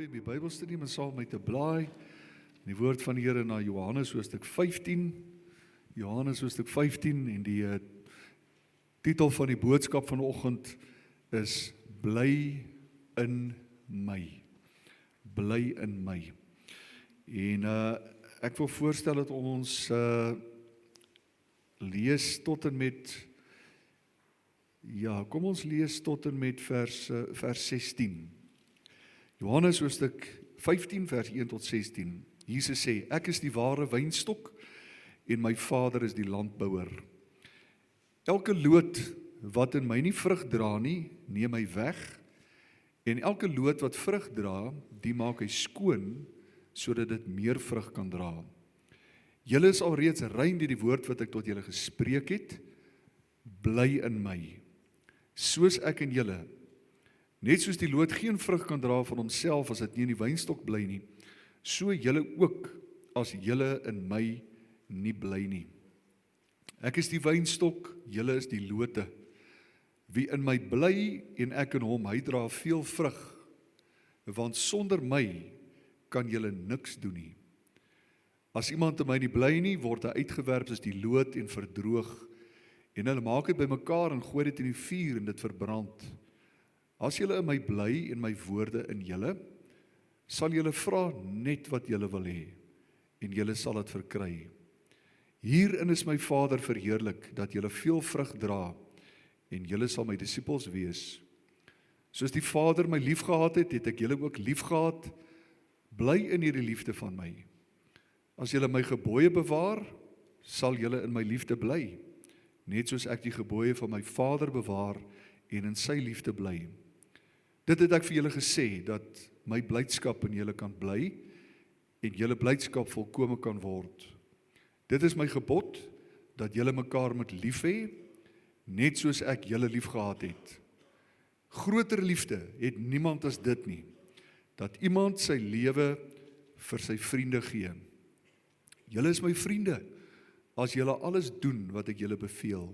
om die Bybelstudie met saam met te blaai in die woord van die Here na Johannes hoofstuk 15. Johannes hoofstuk 15 en die titel van die boodskap vanoggend is Bly in my. Bly in my. En ek wil voorstel dat ons lees tot en met kom ons lees tot en met vers 16. Johannes hoofstuk 15 vers 1 tot 16. Jesus sê, ek is die ware wynstok en my Vader is die landbouer. Elke loot wat in my nie vrug dra nie, neem hy weg, en elke loot wat vrug dra, die maak hy skoon, sodat dit meer vrug kan dra. Julle is alreeds rein deur die woord wat ek tot julle gespreek het, bly in my, soos ek in julle. Net soos die loot geen vrug kan dra van homself as dit nie in die wynstok bly nie, so julle ook as julle in my nie bly nie. Ek is die wynstok, julle is die lote. Wie in my bly en ek in hom, hy dra veel vrug, want sonder my kan julle niks doen nie. As iemand in my nie bly nie, word hy uitgewerp soos die loot en verdroog, en hulle maak dit bymekaar en gooi dit in die vuur en dit verbrand. As julle in my bly en my woorde in julle, sal julle vra net wat julle wil hê, en julle sal dit verkry. Hierin is my Vader verheerlik, dat julle veel vrug dra, en julle sal my disippels wees. Soos die Vader my liefgehad het, het ek julle ook liefgehad, bly in hierdie liefde van my. As julle my gebooie bewaar, sal julle in my liefde bly, net soos ek die gebooie van my Vader bewaar, en in sy liefde bly. Dit het ek vir julle gesê, dat my blydskap in julle kan bly, en julle blydskap volkome kan word. Dit is my gebod, dat julle mekaar moet lief hê, net soos ek julle lief gehad het. Groter liefde het niemand as dit nie, dat iemand sy lewe vir sy vriende gee. Julle is my vriende, as julle alles doen wat ek julle beveel.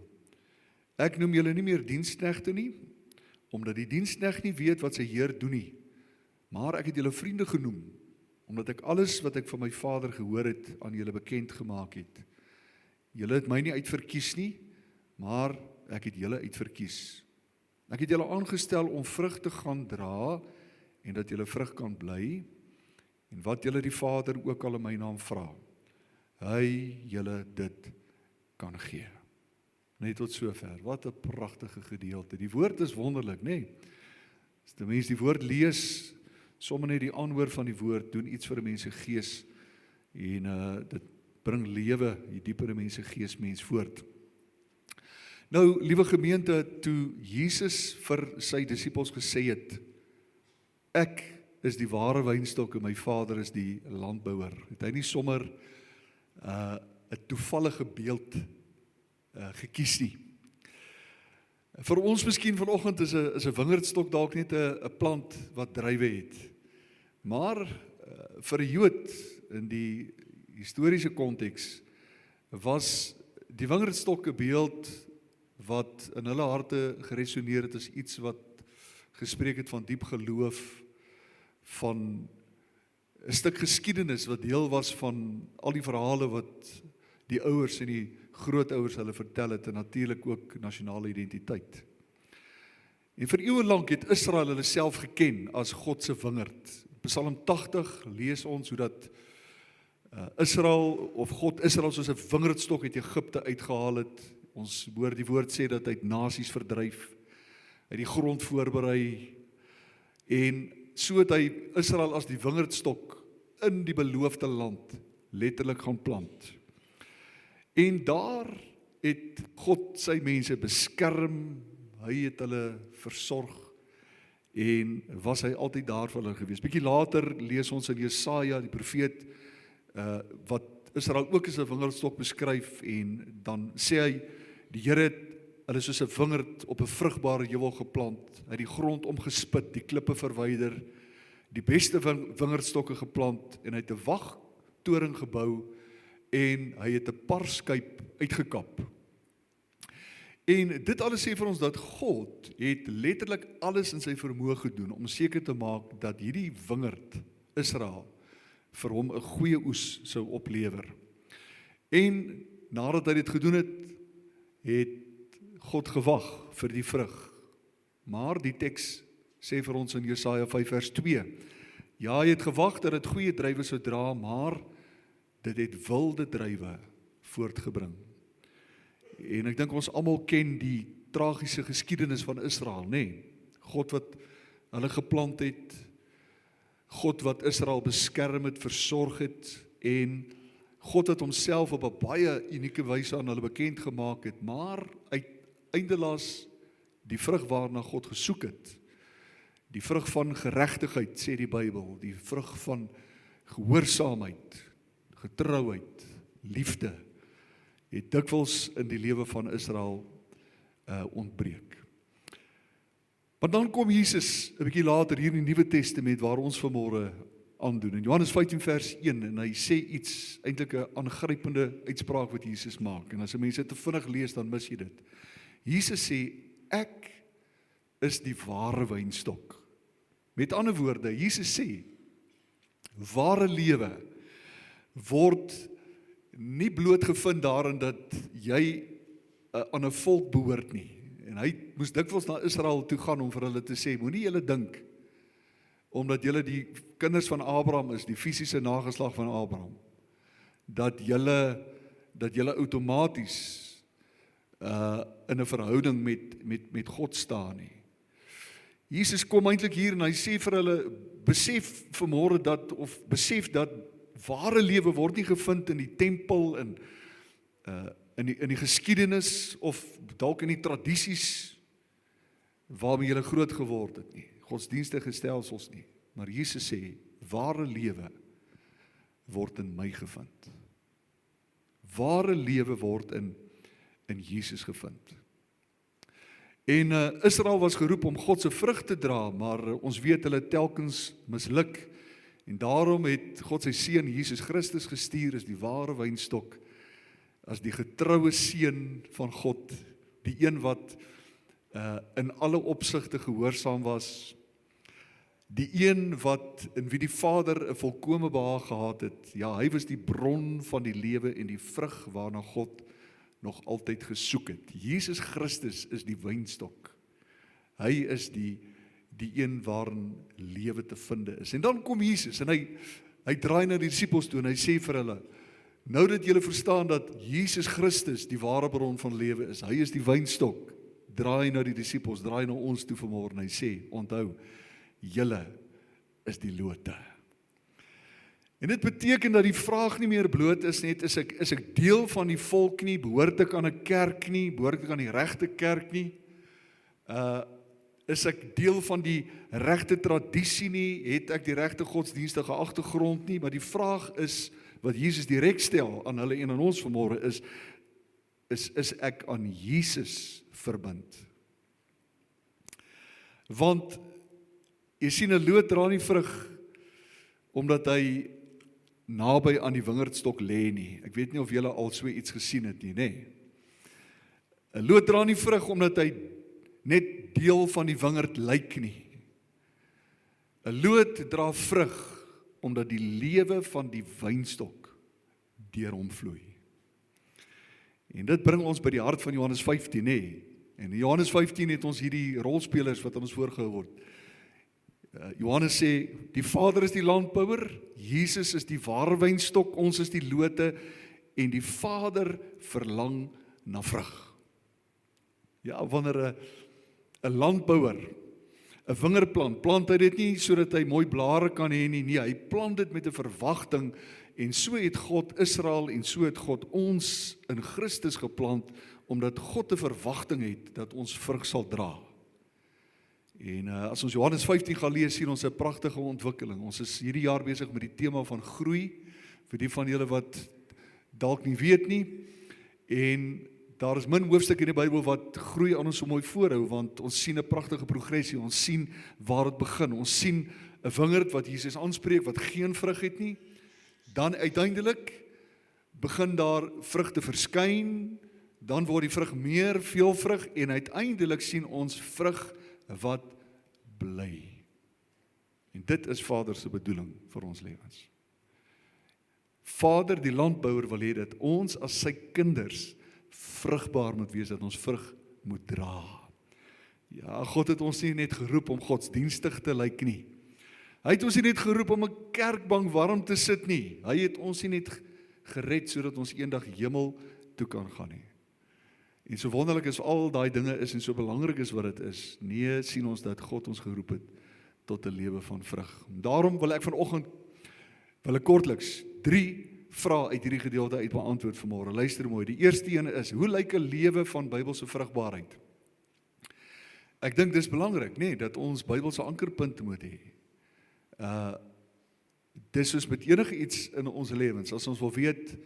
Ek noem julle nie meer diensknegte nie, omdat die diensknegt nie weet wat sy Heer doen nie, maar ek het julle vriende genoem, omdat ek alles wat ek van my Vader gehoor het, aan julle bekend gemaak het. Julle het my nie uitverkies nie, maar ek het julle uitverkies. Ek het julle aangestel om vrug te gaan dra, en dat julle vrug kan bly, en wat julle die Vader ook al in my naam vra, hy julle dit kan gee. Net tot sover. Wat 'n pragtige gedeelte. Die woord is wonderlik, nê? As die mens die woord lees, sommer net die aanhoor van die woord doen iets vir 'n mens se gees, en dit bring lewe, die dieper 'n mens se gees mens voort. Nou, liewe gemeente, toe Jesus vir sy disippels gesê het, ek is die ware wynstok en my Vader is die landbouer, het hy nie sommer 'n toevallige beeld gekies nie. Vir ons miskien vanoggend is 'n wingerdstok dalk net 'n plant wat druiwe het. Maar vir 'n Jood in die historiese konteks was die wingerdstok 'n beeld wat in hulle harte geresoneer het as iets wat gespreek het van diep geloof, van 'n stuk geskiedenis wat deel was van al die verhale wat die ouers en die grootouers hulle vertel het, en natuurlik ook nasionale identiteit. En vir eeue lank het Israel hulle self geken as God se wingerd. Psalm 80 lees ons hoe dat Israel, of God Israel soos 'n wingerdstok uit Egipte uitgehaal het. Ons hoor die woord sê dat hy het nasies verdryf, hy die grond voorberei, en so het hy Israel as die wingerdstok in die beloofde land letterlik gaan plant. En daar het God sy mense beskerm, hy het hulle versorg, en was hy altyd daar vir hulle gewees. Bietjie later lees ons in Jesaja, die profeet, wat Israel ook as 'n wingerdstok beskryf, en dan sê hy, die Here het hulle soos 'n wingerd op 'n vrugbare heuwel geplant, hy het die grond omgespit, die klippe verwyder, die beste wingerdstokke geplant, en hy het 'n wagtoring gebou, en hy het 'n parskuip uitgekap. En dit alles sê vir ons dat God het letterlik alles in sy vermoë gedoen om seker te maak dat hierdie wingerd Israel vir hom 'n goeie oes sou oplewer. En nadat hy dit gedoen het God gewag vir die vrug. Maar die teks sê vir ons in Jesaja 5 vers 2, ja, hy het gewag dat dit goeie druiwe sou dra, maar dit het wilde druiwe voortgebring. En ek dink ons almal ken die tragiese geskiedenis van Israel, nê? God wat hulle geplant het, God wat Israel beskerm het, versorg het, en God wat homself op 'n baie unieke wyse aan hulle bekend gemaak het, maar uiteindelik die vrug waarna God gesoek het, die vrug van geregtigheid, sê die Bybel, die vrug van gehoorsaamheid, getrouheid, liefde, het dikwels in die lewe van Israel ontbreek. Maar dan kom Jesus 'n bietjie later hier in die Nuwe Testament waar ons vanmôre aandoen. In Johannes 15 vers 1 en hy sê iets, eintlik 'n aangrypende uitspraak wat Jesus maak. En as mense te vinnig lees dan mis jy dit. Jesus sê, ek is die ware wynstok. Met ander woorde, Jesus sê, ware lewe word nie bloot gevind daarin dat jy aan 'n volk behoort nie. En hy moes dikwels na Israel toe gaan om vir hulle te sê, moenie julle dink, omdat julle die kinders van Abraham is, die fisiese nageslag van Abraham, dat julle outomaties in 'n verhouding met God staan nie. Jesus kom eintlik hier en hy sê vir hulle, besef vanmôre dat ware lewe word nie gevind in die tempel, in die geskiedenis of dalk in die tradisies waarmee jy groot geword het nie, godsdienstige stelsels nie, maar Jesus sê, ware lewe word in my gevind. Ware lewe word in Jesus gevind. En Israel was geroep om God se vrug te dra, maar ons weet hulle telkens misluk, en daarom het God sy seun Jesus Christus gestuur as die ware wynstok, as die getroue seun van God, die een wat in alle opsigte gehoorsaam was, die een wat in wie die Vader 'n volkome behaag gehad het. Ja, hy was die bron van die lewe en die vrug waarna God nog altyd gesoek het. Jesus Christus is die wynstok. Hy is die een waarin lewe te vind is. En dan kom Jesus en hy draai na die disippels toe en hy sê vir hulle, nou dat julle verstaan dat Jesus Christus die ware bron van lewe is, hy is die wynstok, draai na die disippels, draai na ons toe vanmôre en hy sê, onthou, julle is die lote. En dit beteken dat die vraag nie meer bloot is net, is ek deel van die volk nie, behoort ek aan 'n kerk nie, behoort ek aan die regte kerk nie, is ek deel van die regte tradisie nie, het ek die regte godsdienstige agtergrond nie, maar die vraag is, wat Jesus direk stel aan hulle en aan ons vanmôre is ek aan Jesus verbind? Want, jy sien 'n loot dra nie vrug, omdat hy naby aan die wingerdstok lê nie. Ek weet nie of julle al so iets gesien het nie, nê? 'n loot dra nie vrug, omdat hy net deel van die wingerd lyk nie. 'n loot dra vrug, omdat die lewe van die wynstok deur hom vloei. En dit bring ons by die hart van Johannes 15, nê? En in Johannes 15 het ons hierdie rolspelers wat aan ons voorgehou word. Johannes sê, die Vader is die landbouer, Jesus is die ware wynstok, ons is die lote, en die Vader verlang na vrug. Ja, wanneer 'n landbouer 'n wingerdplant, plant hy dit nie sodat hy mooi blare kan hê nie, nee, hy plant dit met 'n verwagting, en so het God Israel, en so het God ons in Christus geplant, omdat God 'n verwagting het, dat ons vrug sal dra. En as ons Johannes 15 gaan lees, sien ons 'n pragtige ontwikkeling. Ons is hierdie jaar besig met die tema van groei, vir die van julle wat dalk nie weet nie, en daar is min hoofstukke in die Bybel wat groei aan ons so mooi voorhou, want ons sien 'n pragtige progressie, ons sien waar dit begin, ons sien 'n wingerd wat Jesus aanspreek, wat geen vrug het nie, dan uiteindelik begin daar vrugte verskyn, dan word die vrug meer veelvrug en uiteindelik sien ons vrug wat bly. En dit is Vader se bedoeling vir ons lewens. Vader, die landbouer, wil hê dat ons as sy kinders vrugbaar moet wees, dat ons vrug moet dra. Ja, God het ons nie net geroep om godsdienstig te lyk nie. Hy het ons nie net geroep om 'n kerkbank warm te sit nie. Hy het ons nie net gered sodat ons eendag hemel toe kan gaan nie. En so wonderlik is al daai dinge is en so belangrik is wat dit is. Nee, sien ons dat God ons geroep het tot 'n lewe van vrug. Daarom wil ek vanoggend kortliks 3 vrae uit hierdie gedeelte uit beantwoord vanmôre. Luister mooi. Die eerste een is: hoe lyk 'n lewe van Bybelse vrugbaarheid? Ek dink dis belangrik, nee, dat ons Bybelse ankerpunt moet hê. Dis soos met enige iets in ons lewens. As ons wil weet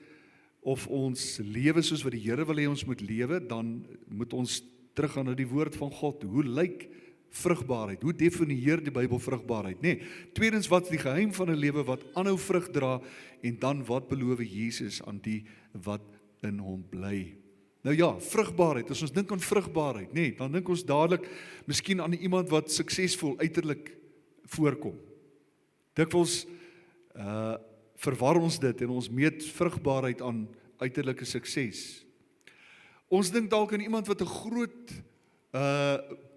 of ons lewe soos wat die Here wil hê ons moet lewe, dan moet ons teruggaan na die woord van God. Hoe lyk vrugbaarheid? Hoe definieer die Bybel vrugbaarheid? Nee, tweedens, wat is die geheim van 'n lewe wat aanhou vrug dra? En dan, wat beloof Jesus aan die wat in hom bly? Nou ja, vrugbaarheid. As ons dink aan vrugbaarheid, nee, dan dink ons dadelik miskien aan iemand wat suksesvol uiterlik voorkom. Dikwels verwar ons dit en ons meet vrugbaarheid aan uiterlike sukses. Ons dink dalk aan iemand wat 'n groot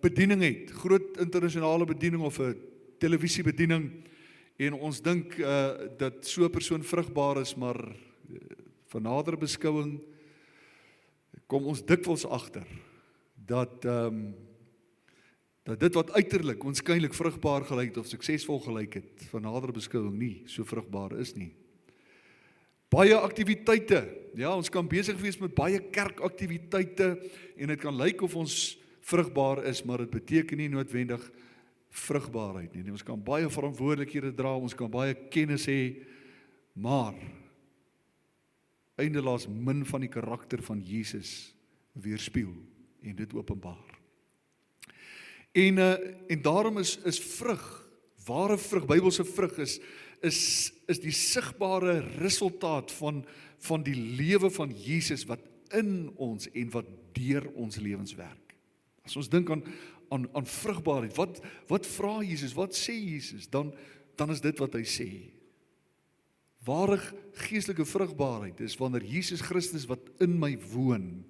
bediening het, groot internasionale bediening of 'n televisiebediening, en ons dink dat so 'n persoon vrugbaar is, maar van nader beskouing kom ons dikwels agter dat dit wat uiterlik waarskynlik vrugbaar gelyk het of suksesvol gelyk het, van nader beskouing nie so vrugbaar is nie. Baie aktiwiteite, ja, ons kan besig wees met baie kerkaktiwiteite en dit kan lyk of ons vrugbaar is, maar dit beteken nie noodwendig vrugbaarheid nie. Ons kan baie verantwoordelikhede dra, ons kan baie kennis hê, maar eindelaas min van die karakter van Jesus weerspieël en dit openbaar. En daarom is vrug, ware vrug, Bybelse vrug is die sigbare resultaat van die lewe van Jesus wat in ons en wat deur ons lewens werk. As ons dink aan vrugbaarheid, wat vra Jesus, wat sê Jesus, dan is dit wat hy sê. Ware geestelike vrugbaarheid is wanneer Jesus Christus wat in my woon,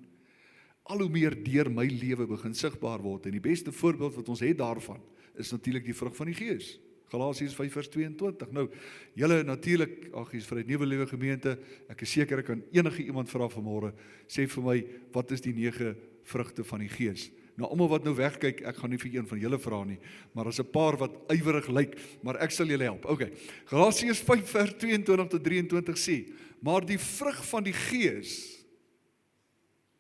al hoe meer deur my lewe begin sigbaar word. En die beste voorbeeld wat ons het daarvan, is natuurlik die vrug van die Gees. Galasiërs 5:22. Nou, julle natuurlik, is vir die Nuwe Lewe Gemeente, ek is seker ek kan enige iemand vra vanmôre, sê vir my, wat is die 9 vrugte van die Gees? Nou, almal wat nou wegkyk, ek gaan nie vir een van julle vra nie, maar as 'n paar wat ywerig lyk, maar ek sal julle help. Okay. Galasiërs 5:22-23 sê, maar die vrug van die Gees,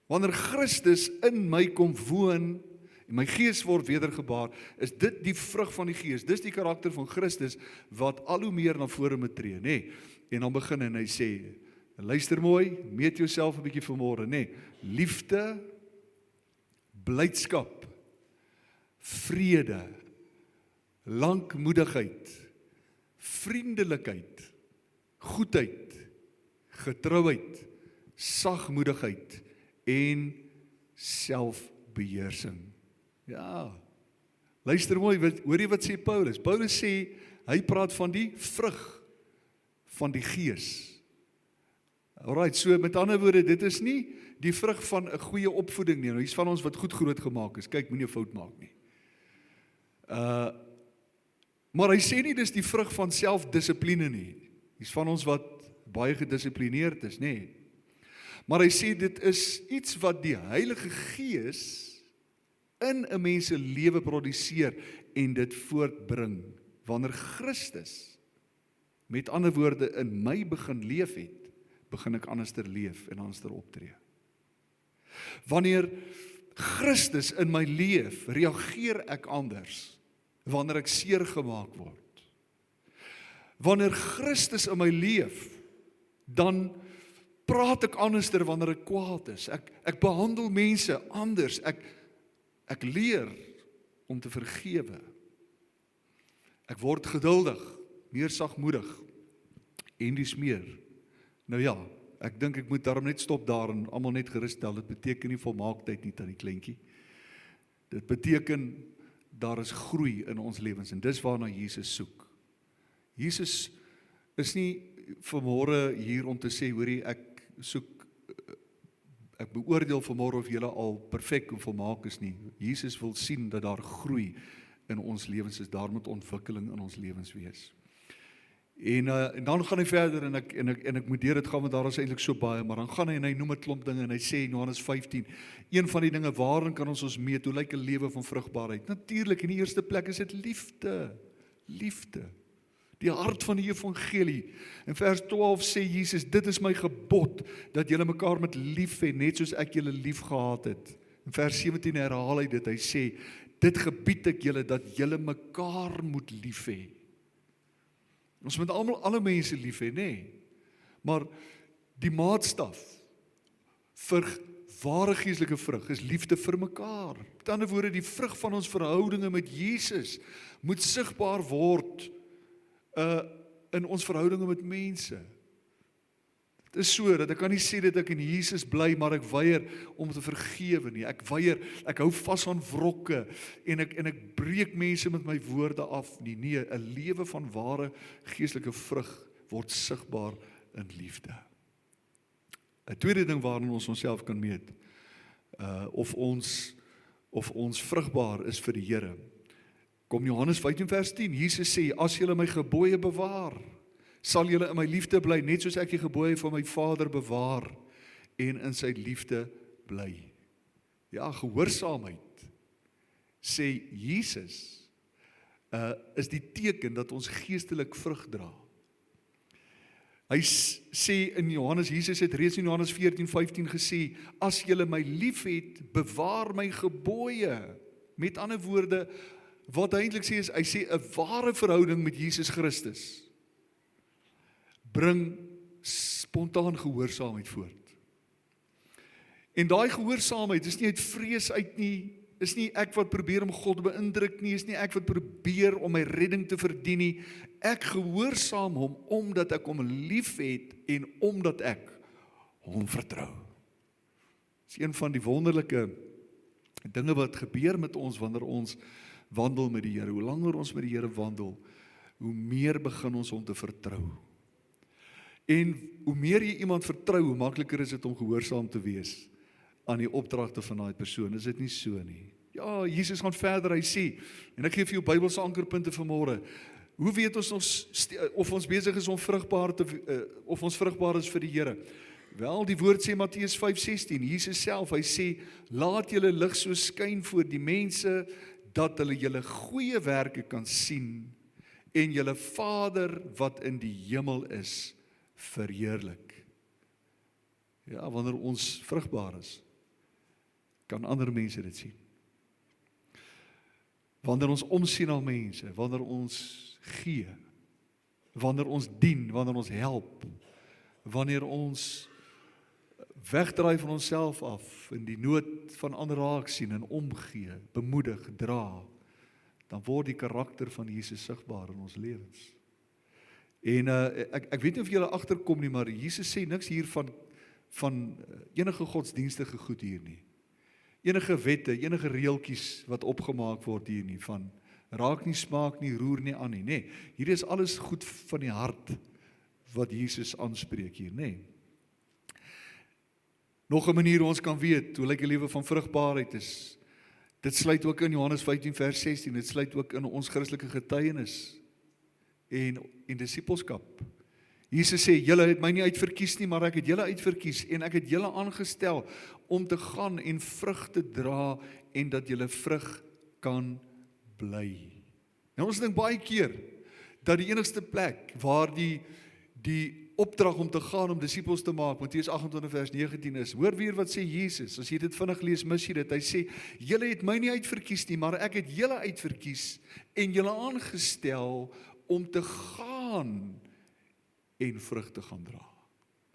wanneer Christus in my kom woon, en my gees word wedergebaar, is dit die vrug van die Gees. Dis die karakter van Christus wat al hoe meer na vore moet tree, nê? En dan begin en hy sê, luister mooi, meet jouself 'n bietjie vanmôre, nê? Liefde, blydskap, vrede, lankmoedigheid, vriendelikheid, goedheid, getrouheid, sagmoedigheid en selfbeheersing. Ja, luister mooi, hoor jy wat sê Paulus? Paulus sê, hy praat van die vrug van die Gees. Alright, so met ander woorde, dit is nie die vrug van 'n goeie opvoeding nie. Nou, hier's van ons wat goed groot gemaak is. Kyk, moenie 'n fout maak nie. Maar hy sê nie dis die vrug van selfdissipline nie. Hier's van ons wat baie gedissiplineerd is, nê? Maar hy sê dit is iets wat die Heilige Gees in 'n mens se lewe produseer en dit voortbring. Wanneer Christus, met ander woorde, in my begin leef het, begin ek anderster leef en anderster optree. Wanneer Christus in my leef, reageer ek anders wanneer ek seer gemaak word. Wanneer Christus in my leef, dan praat ek anderster wanneer ek kwaad is. Ek behandel mense anders. Ek leer om te vergewe. Ek word geduldig, meer sagmoedig en dis meer. Nou ja, ek dink ek moet daarom net stop daar en almal net gerus stel, dit beteken nie volmaaktheid nie, tannie kleintjie. Dit beteken, daar is groei in ons lewens, en dis waarna Jesus soek. Jesus is nie vanmôre hier om te sê, hoorie, ek beoordeel vanmôre of julle al perfek en volmaak is nie. Jesus wil sien dat daar groei in ons lewens is, daar moet ontwikkeling in ons lewens wees. En dan gaan hy verder, en ek moet deur dit gaan, want daar is eintlik so baie, maar dan gaan hy en hy noem 'n klomp dinge, en hy sê in Johannes 15, een van die dinge, waarin kan ons meet, hoe lyk 'n lewe van vrugbaarheid? Natuurlik, in die eerste plek is dit liefde. Liefde. Die hart van die evangelie. In vers 12 sê Jesus, dit is my gebod, dat julle mekaar met lief hê, net soos ek julle lief gehad het. In vers 17 herhaal hy dit, hy sê, dit gebied ek julle, dat julle mekaar moet lief hê. Ons moet alle mense lief hê, nê? Maar die maatstaf vir ware geestelike vrug is liefde vir mekaar. Met ander woorde, die vrug van ons verhoudinge met Jesus moet sigbaar word in ons verhoudinge met mense. Dit is so, dat ek kan nie sê dat ek in Jesus bly, maar ek weier om te vergewe nie. Ek hou vas aan wrokke, en ek breek mense met my woorde af nie. Nee, 'n lewe van ware geestelike vrug word sigbaar in liefde. 'n tweede ding waarin ons onsself kan meet, of ons vrugbaar is vir die Here. Kom Johannes 15 vers 10, Jesus sê, as julle my gebooie bewaar, sal julle in my liefde bly, net soos ek die gebooie van my Vader bewaar, en in sy liefde bly. Ja, gehoorsaamheid, sê Jesus, is die teken dat ons geestelik vrug dra. Hy sê in Johannes, Jesus het reeds in Johannes 14:15 gesê, as julle my lief het, bewaar my gebooie. Met ander woorde, wat hy eintlik sê is, hy sê 'n ware verhouding met Jesus Christus bring spontaan gehoorsaamheid voort. En daai gehoorsaamheid is nie uit vrees uit nie, is nie ek wat probeer om God te beïndruk nie, is nie ek wat probeer om my redding te verdien nie. Ek gehoorsaam hom omdat ek hom liefhet en omdat ek hom vertrou. Dit is een van die wonderlike dinge wat gebeur met ons wanneer ons wandel met die Here. Hoe langer ons met die Here wandel, hoe meer begin ons hom te vertrou. En hoe meer jy iemand vertrou, hoe makliker is dit om gehoorsaam te wees aan die opdragte van daai persoon. Is dit nie so nie? Ja, Jesus gaan verder, hy sê, en ek gee vir jou Bybelse ankerpunte vanmôre. Hoe weet ons of ons besig is om vrugbaar of ons vrugbaar is vir die Here? Wel, die woord sê Matteus 5:16, Jesus self, hy sê, laat julle lig so skyn voor die mense, dat hulle julle goeie werke kan sien, en julle Vader wat in die hemel is, verheerlik. Ja, wanneer ons vrugbaar is, kan ander mense dit sien. Wanneer ons omsien na mense, wanneer ons gee, wanneer ons dien, wanneer ons help, wanneer ons wegdraai van onsself af, en die nood van ander raak sien en omgee, bemoedig, dra, dan word die karakter van Jesus sigbaar in ons lewens. En ek weet nie of julle agterkom nie, maar Jesus sê niks hier van enige godsdienstige goed hier nie. Enige wette, enige reeltjies wat opgemaak word hier nie, van raak nie, smaak nie, roer nie aan nie, nee. Hier is alles goed van die hart wat Jesus aanspreek hier, nee. Nog 'n manier hoe ons kan weet hoe lyk 'n lewe van vrugbaarheid is. Dit sluit ook in Johannes 15 vers 16, dit sluit ook in ons Christelike getuienis en disippelskap. Jesus sê, julle het my nie uitverkies nie, maar ek het julle uitverkies en ek het julle aangestel om te gaan en vrug te dra en dat julle vrug kan bly. Nou ons dink baie keer dat die enigste plek waar die opdrag om te gaan om disippels te maak, Matteus 28 vers 19 is, hoor weer wat sê Jesus, as jy dit vinnig lees, mis jy dit, hy sê, julle het my nie uitverkies nie, maar ek het julle uitverkies en julle aangestel om te gaan en vrug te gaan dra.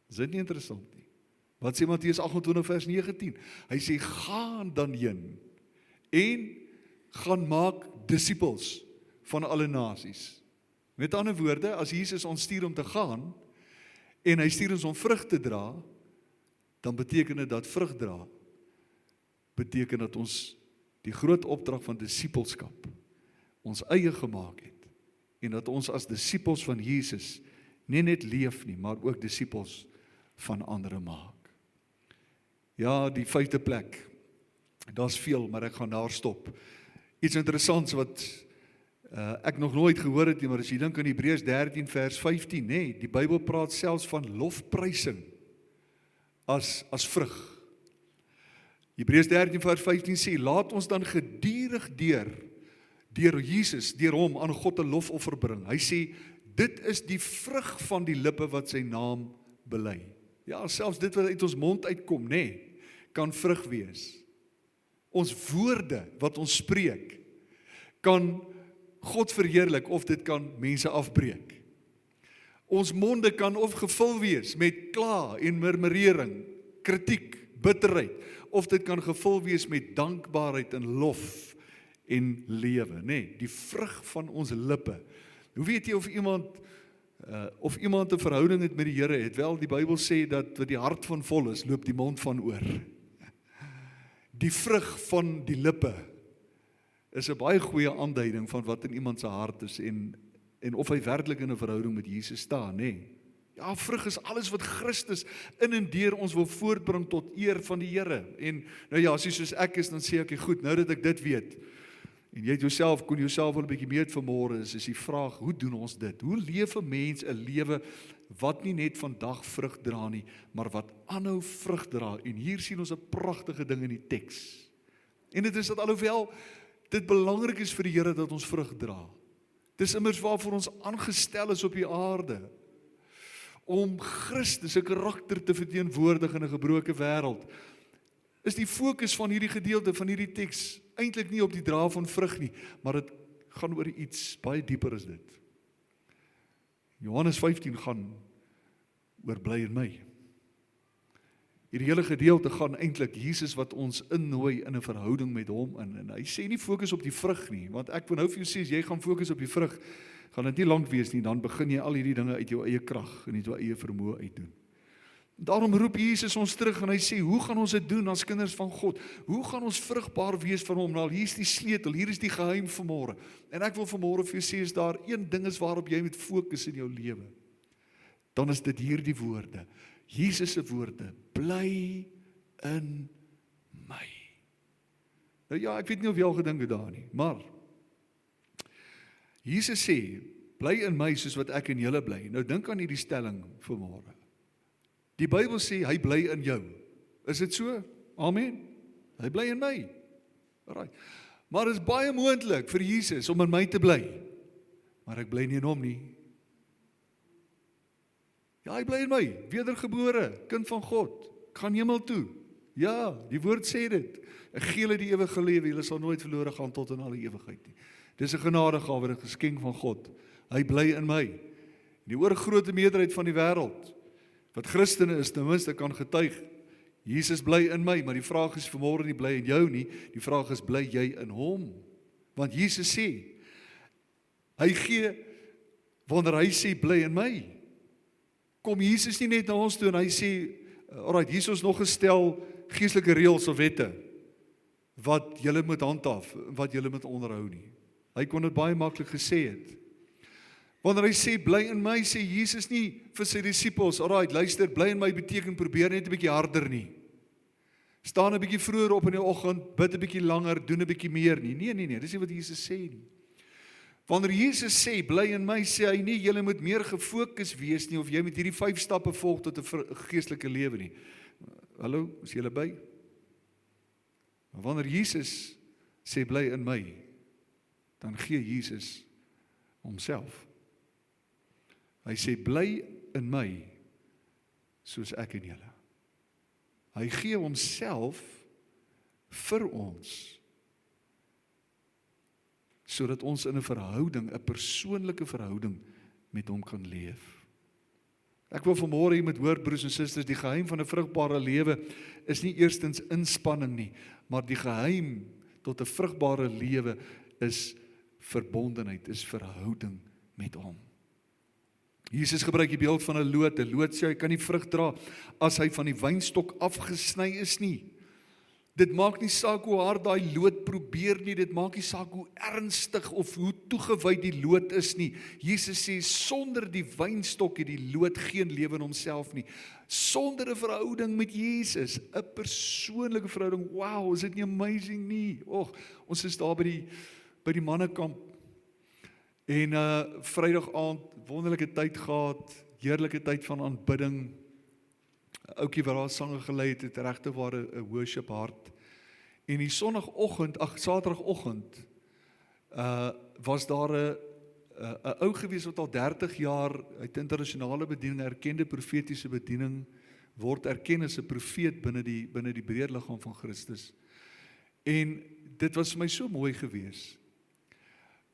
Is dit nie interessant nie? Wat sê Matteus 28 vers 19? Hy sê, gaan dan heen en gaan maak disippels van alle nasies. Met ander woorde, as Jesus ons stuur om te gaan en hy stuur ons om vrug te dra, dan beteken dit dat vrug dra, beteken dat ons die groot opdrag van disippelskap ons eie gemaak het, en dat ons as disippels van Jesus nie net leef nie, maar ook disippels van ander maak. Ja, die 5de plek, daar's veel, maar ek gaan daar stop. Iets interessants wat ek nog nooit gehoor het nie, maar as jy dink aan Hebreërs 13 vers 15, nee, die Bybel praat selfs van lofprysing as vrug. Hebreërs 13 vers 15 sê, laat ons dan gedurig deur Jesus, deur hom aan God 'n lofoffer bring. Hy sê, dit is die vrug van die lippe wat sy naam bely. Ja, selfs dit wat uit ons mond uitkom, nee, kan vrug wees. Ons woorde wat ons spreek, kan God verheerlik of dit kan mense afbreek. Ons monde kan of gevul wees met kla en murmurering, kritiek, bitterheid, of dit kan gevul wees met dankbaarheid en lof en lewe, nee, die vrug van ons lippe. Hoe weet jy of iemand 'n verhouding het met die Here het? Wel, die Bybel sê dat wat die hart van vol is, loop die mond van oor. Die vrug van die lippe is 'n baie goeie aanduiding van wat in iemand se hart is en of hy werklik in 'n verhouding met Jesus staan, nê? Ja, vrug is alles wat Christus in en deur ons wil voortbring tot eer van die Here. En nou ja, as jy soos ek is, dan sê ek, goed, nou dat ek dit weet, en jy kon jouself wel 'n bietjie meet vanmôre, is die vraag, hoe doen ons dit? Hoe leef 'n mens 'n lewe wat nie net vandag vrug dra nie, maar wat aanhou vrug dra? En hier sien ons 'n pragtige ding in die teks. En dit is dat alhoewel dit belangrik is vir die Here dat ons vrug dra. Dis immers waarvoor ons aangestel is op die aarde, om Christus se karakter te verteenwoordig in 'n gebroke wêreld. Is die fokus van hierdie gedeelte van hierdie teks eintlik nie op die dra van vrug nie, maar dit gaan oor iets baie dieper as dit. Johannes 15 gaan oor bly in my. Hierdie hele gedeelte gaan eintlik Jesus wat ons innooi in 'n verhouding met hom in. En hy sê nie fokus op die vrug nie, want ek wil nou vir jou sê, as jy gaan fokus op die vrug, gaan dit nie lank wees nie, dan begin jy al hierdie dinge uit jou eie krag en uit jou eie vermoë uitdoen. Daarom roep Jesus ons terug en hy sê, hoe gaan ons dit doen as kinders van God? Hoe gaan ons vrugbaar wees vir hom? Nou, hier is die sleutel, hier is die geheim vanmôre. En ek wil vanmôre vir jou sê, as daar een ding is waarop jy moet fokus in jou lewe, dan is dit hierdie woorde. Jesus se woorde, bly in my. Nou ja, ek weet nie of jy al gedink het daar nie, maar Jesus sê, bly in my soos wat ek in julle bly. Nou dink aan hierdie stelling vanmôre. Die Bybel sê, hy bly in jou. Is dit so? Amen. Hy bly in my. Alright. Maar is baie moontlik vir Jesus om in my te bly. Maar ek bly nie in hom nie. Ja, hy bly in my, wedergebore, kind van God, ek gaan hemel toe. Ja, die woord sê dit. Ek gee julle die ewige lewe, julle sal nooit verlore gaan tot in alle ewigheid nie. Dis 'n genadegawe, 'n geskenk van God. Hy bly in my. Die oorgrootste meerderheid van die wêreld, wat Christene is, ten minste kan getuig, Jesus bly in my, maar die vraag is vanmôre nie bly in jou nie, die vraag is bly jy in hom? Want Jesus sê, hy gee, wanneer hy sê bly in my, kom Jesus nie net na ons toe en hy sê, alright, hier is ons nog gestel geestelike reëls of wette, wat julle moet handhaaf, wat julle moet onderhou nie. Hy kon dit baie maklik gesê het. Wanneer hy sê, bly in my, sê Jesus nie vir sy disippels, alright, luister, bly in my beteken, probeer net 'n bietjie harder nie. Staan 'n bietjie vroeër op in die oggend, bid 'n bietjie langer, doen 'n bietjie meer nie. Nee, dis nie wat Jesus sê nie. Wanneer Jesus sê, bly in my, sê hy nie, julle moet meer gefokus wees nie, of jy moet hierdie 5 stappe volg tot 'n geestelike lewe nie. Hallo, is julle by? Maar wanneer Jesus sê, bly in my, dan gee Jesus homself. Hy sê, bly in my, soos ek in julle. Hy gee homself vir ons, sodat ons in 'n verhouding, 'n persoonlike verhouding met hom kan leef. Ek wil vanmôre hier met hoor, broers en susters, die geheim van 'n vrugbare lewe is nie eerstens inspanning nie, maar die geheim tot 'n vrugbare lewe is verbondenheid, is verhouding met hom. Jesus gebruik die beeld van 'n loot. 'n Loot sê hy kan nie vrug dra as hy van die wynstok afgesny is nie. Dit maak nie saak hoe hard daai loot probeer nie, dit maak nie saak hoe ernstig of hoe toegewyd die loot is nie. Jesus sê, sonder die wynstok het die loot geen lewe in homself nie. Sonder 'n verhouding met Jesus, 'n persoonlike verhouding, wow, is dit nie amazing nie? Ons is daar by die mannekamp, en Vrydag aand, wonderlike tyd gehad, heerlike tyd van aanbidding. Oukie wat daar sange gelei het regtig waar 'n worship hart. En die Saterdagoggend was daar 'n ou gewees wat al 30 jaar uit internasionale bediening, erkende profetiese bediening, word erken as 'n profeet binne die breër liggaam van Christus. En dit was vir my so mooi gewees.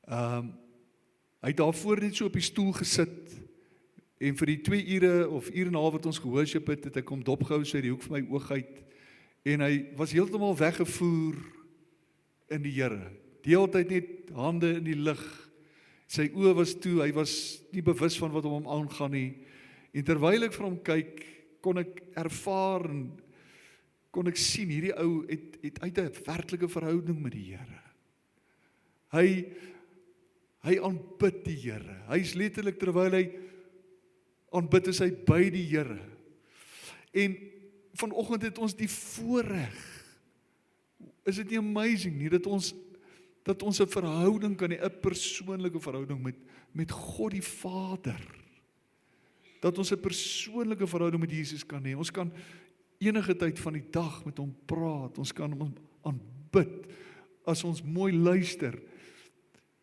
Hy het daarvoor net so op die stoel gesit, en vir die 2 ure of uur en 'n half wat ons gehoorship het ek hom dopgehou so uit die hoek van my oog uit, en hy was heeltemal weggevoer in die Here. Die hele tyd net hande in die lug, sy oë was toe, hy was nie bewus van wat hom aangaan nie, en terwyl ek vir hom kyk, kon ek ervaar en kon ek sien, hierdie ou het uit 'n werklike verhouding met die Here. Hy aanbid die Here. Hy is letterlik terwyl hy aanbid is hy by die Here. En vanoggend het ons die voorreg, is dit nie amazing nie, dat ons 'n verhouding kan hê, 'n persoonlike verhouding met God die Vader. Dat ons 'n persoonlike verhouding met Jesus kan hê. Ons kan enige tyd van die dag met hom praat, ons kan hom aanbid. As ons mooi luister,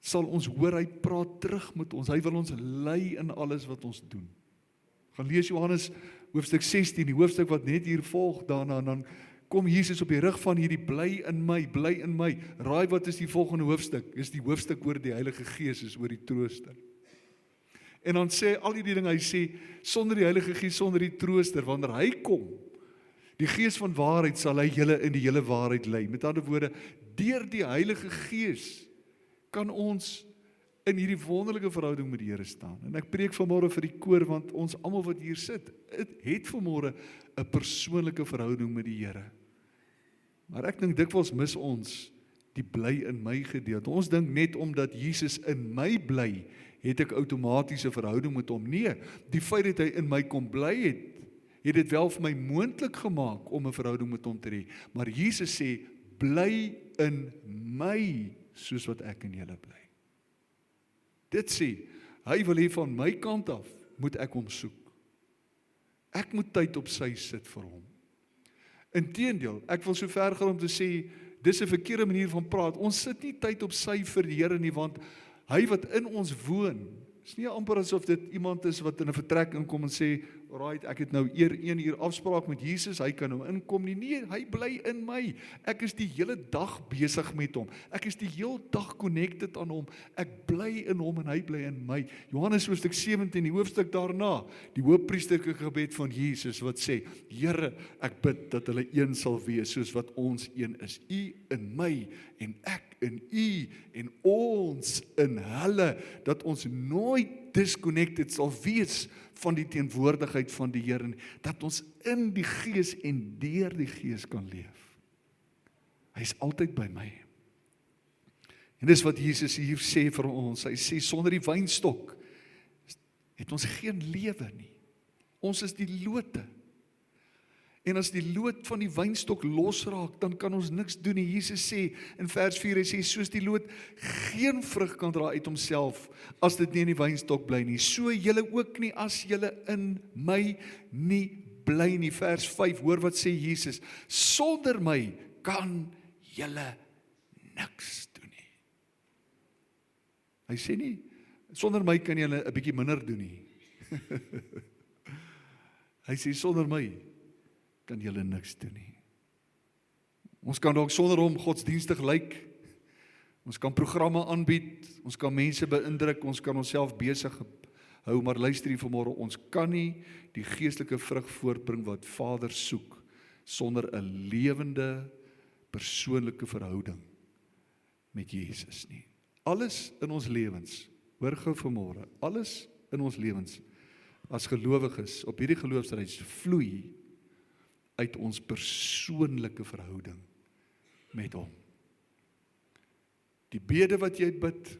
sal ons hoor hy praat terug met ons. Hy wil ons lei in alles wat ons doen. Gaan lees Johannes hoofstuk 16, die hoofstuk wat net hier volg daarna, en dan kom Jesus op die rug van hierdie bly in my, bly in my. Raai wat is die volgende hoofstuk? Is die hoofstuk oor die Heilige Gees, is oor die trooster. En dan sê al die dinge, hy sê, sonder die Heilige Gees, sonder die trooster, wanneer hy kom, die Gees van waarheid, sal hy julle in die hele waarheid lei. Met ander woorde, deur die Heilige Gees kan ons in hierdie wonderlike verhouding met die Here staan. En ek preek vanmôre vir die koor, want ons almal wat hier sit, het vanmôre 'n persoonlike verhouding met die Here. Maar ek dink dikwels mis ons die bly in my gedeelte. Ons dink net omdat Jesus in my bly, het ek outomaties 'n verhouding met hom. Nee, die feit dat hy in my kom bly het dit wel vir my moontlik gemaak om 'n verhouding met hom te hê. Maar Jesus sê, bly in my, soos wat ek in julle bly. Dit sê, hy wil hê van my kant af, moet ek hom soek. Ek moet tyd op sy sit vir hom. Inteendeel, ek wil so ver gaan om te sê, dis 'n verkeerde manier van praat. Ons sit nie tyd op sy vir die Here nie, want hy wat in ons woon, is nie amper asof dit iemand is wat in 'n vertrek inkom en sê, alright, ek het nou 1 uur afspraak met Jesus, hy kan nou inkom nie. Nee, hy bly in my. Ek is die hele dag besig met hom. Ek is die hele dag connected aan hom. Ek bly in hom en hy bly in my. Johannes hoofstuk 17, die hoofstuk daarna, die hoëpriesterlike gebed van Jesus wat sê, Here, ek bid dat hulle een sal wees soos wat ons een is. U in my en ek in u en ons in hulle, dat ons nooit disconnected sal wees van die teenwoordigheid van die Here, dat ons in die Gees en deur die Gees kan leef. Hy is altyd by my. En dis wat Jesus hier sê vir ons. Hy sê, sonder die wynstok het ons geen lewe nie. Ons is die lote. En as die loot van die wynstok losraak, dan kan ons niks doen nie. Jesus sê in vers 4, hy sê, soos die loot geen vrug kan dra uit homself, as dit nie in die wynstok bly nie. So julle ook nie, as julle in my nie bly nie. Vers 5, hoor wat sê Jesus, sonder my kan julle niks doen nie. Hy sê nie, sonder my kan julle 'n bietjie minder doen nie. Hy sê, sonder my kan julle niks doen nie. Ons kan dalk sonder hom godsdienstig lyk, ons kan programme aanbied, ons kan mense beïndruk, ons kan onsself besig hou, maar luister hier vanmôre, ons kan nie die geestelike vrug voortbring wat Vader soek, sonder 'n lewende, persoonlike verhouding met Jesus nie. Alles in ons lewens, hoor gou vanmôre, alles in ons lewens as gelowiges op hierdie geloofsreis vloei uit ons persoonlike verhouding met hom. Die bede wat jy bid,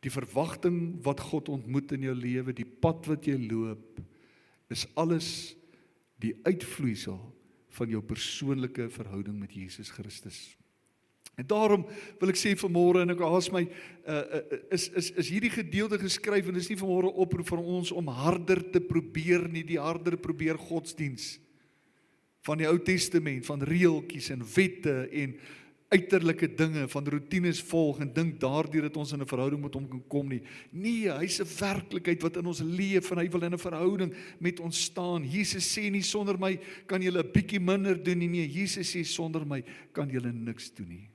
die verwagting wat God ontmoet in jou lewe, die pad wat jy loop, is alles die uitvloeisel van jou persoonlike verhouding met Jesus Christus. En daarom wil ek sê vanmôre, en ek haas my, is hierdie gedeelte geskryf, en is nie vanmôre oproep vir ons om harder te probeer nie, die harder probeer godsdiens van die Ou Testament, van reeltjies en wette en uiterlike dinge, van routines volg en dink daardeur dat ons in 'n verhouding met hom kan kom nie. Nee, hy is 'n werklikheid wat in ons leef en hy wil in 'n verhouding met ons staan. Jesus sê nie sonder my kan julle 'n bietjie minder doen nie. Nee, Jesus sê sonder my kan julle niks doen nie.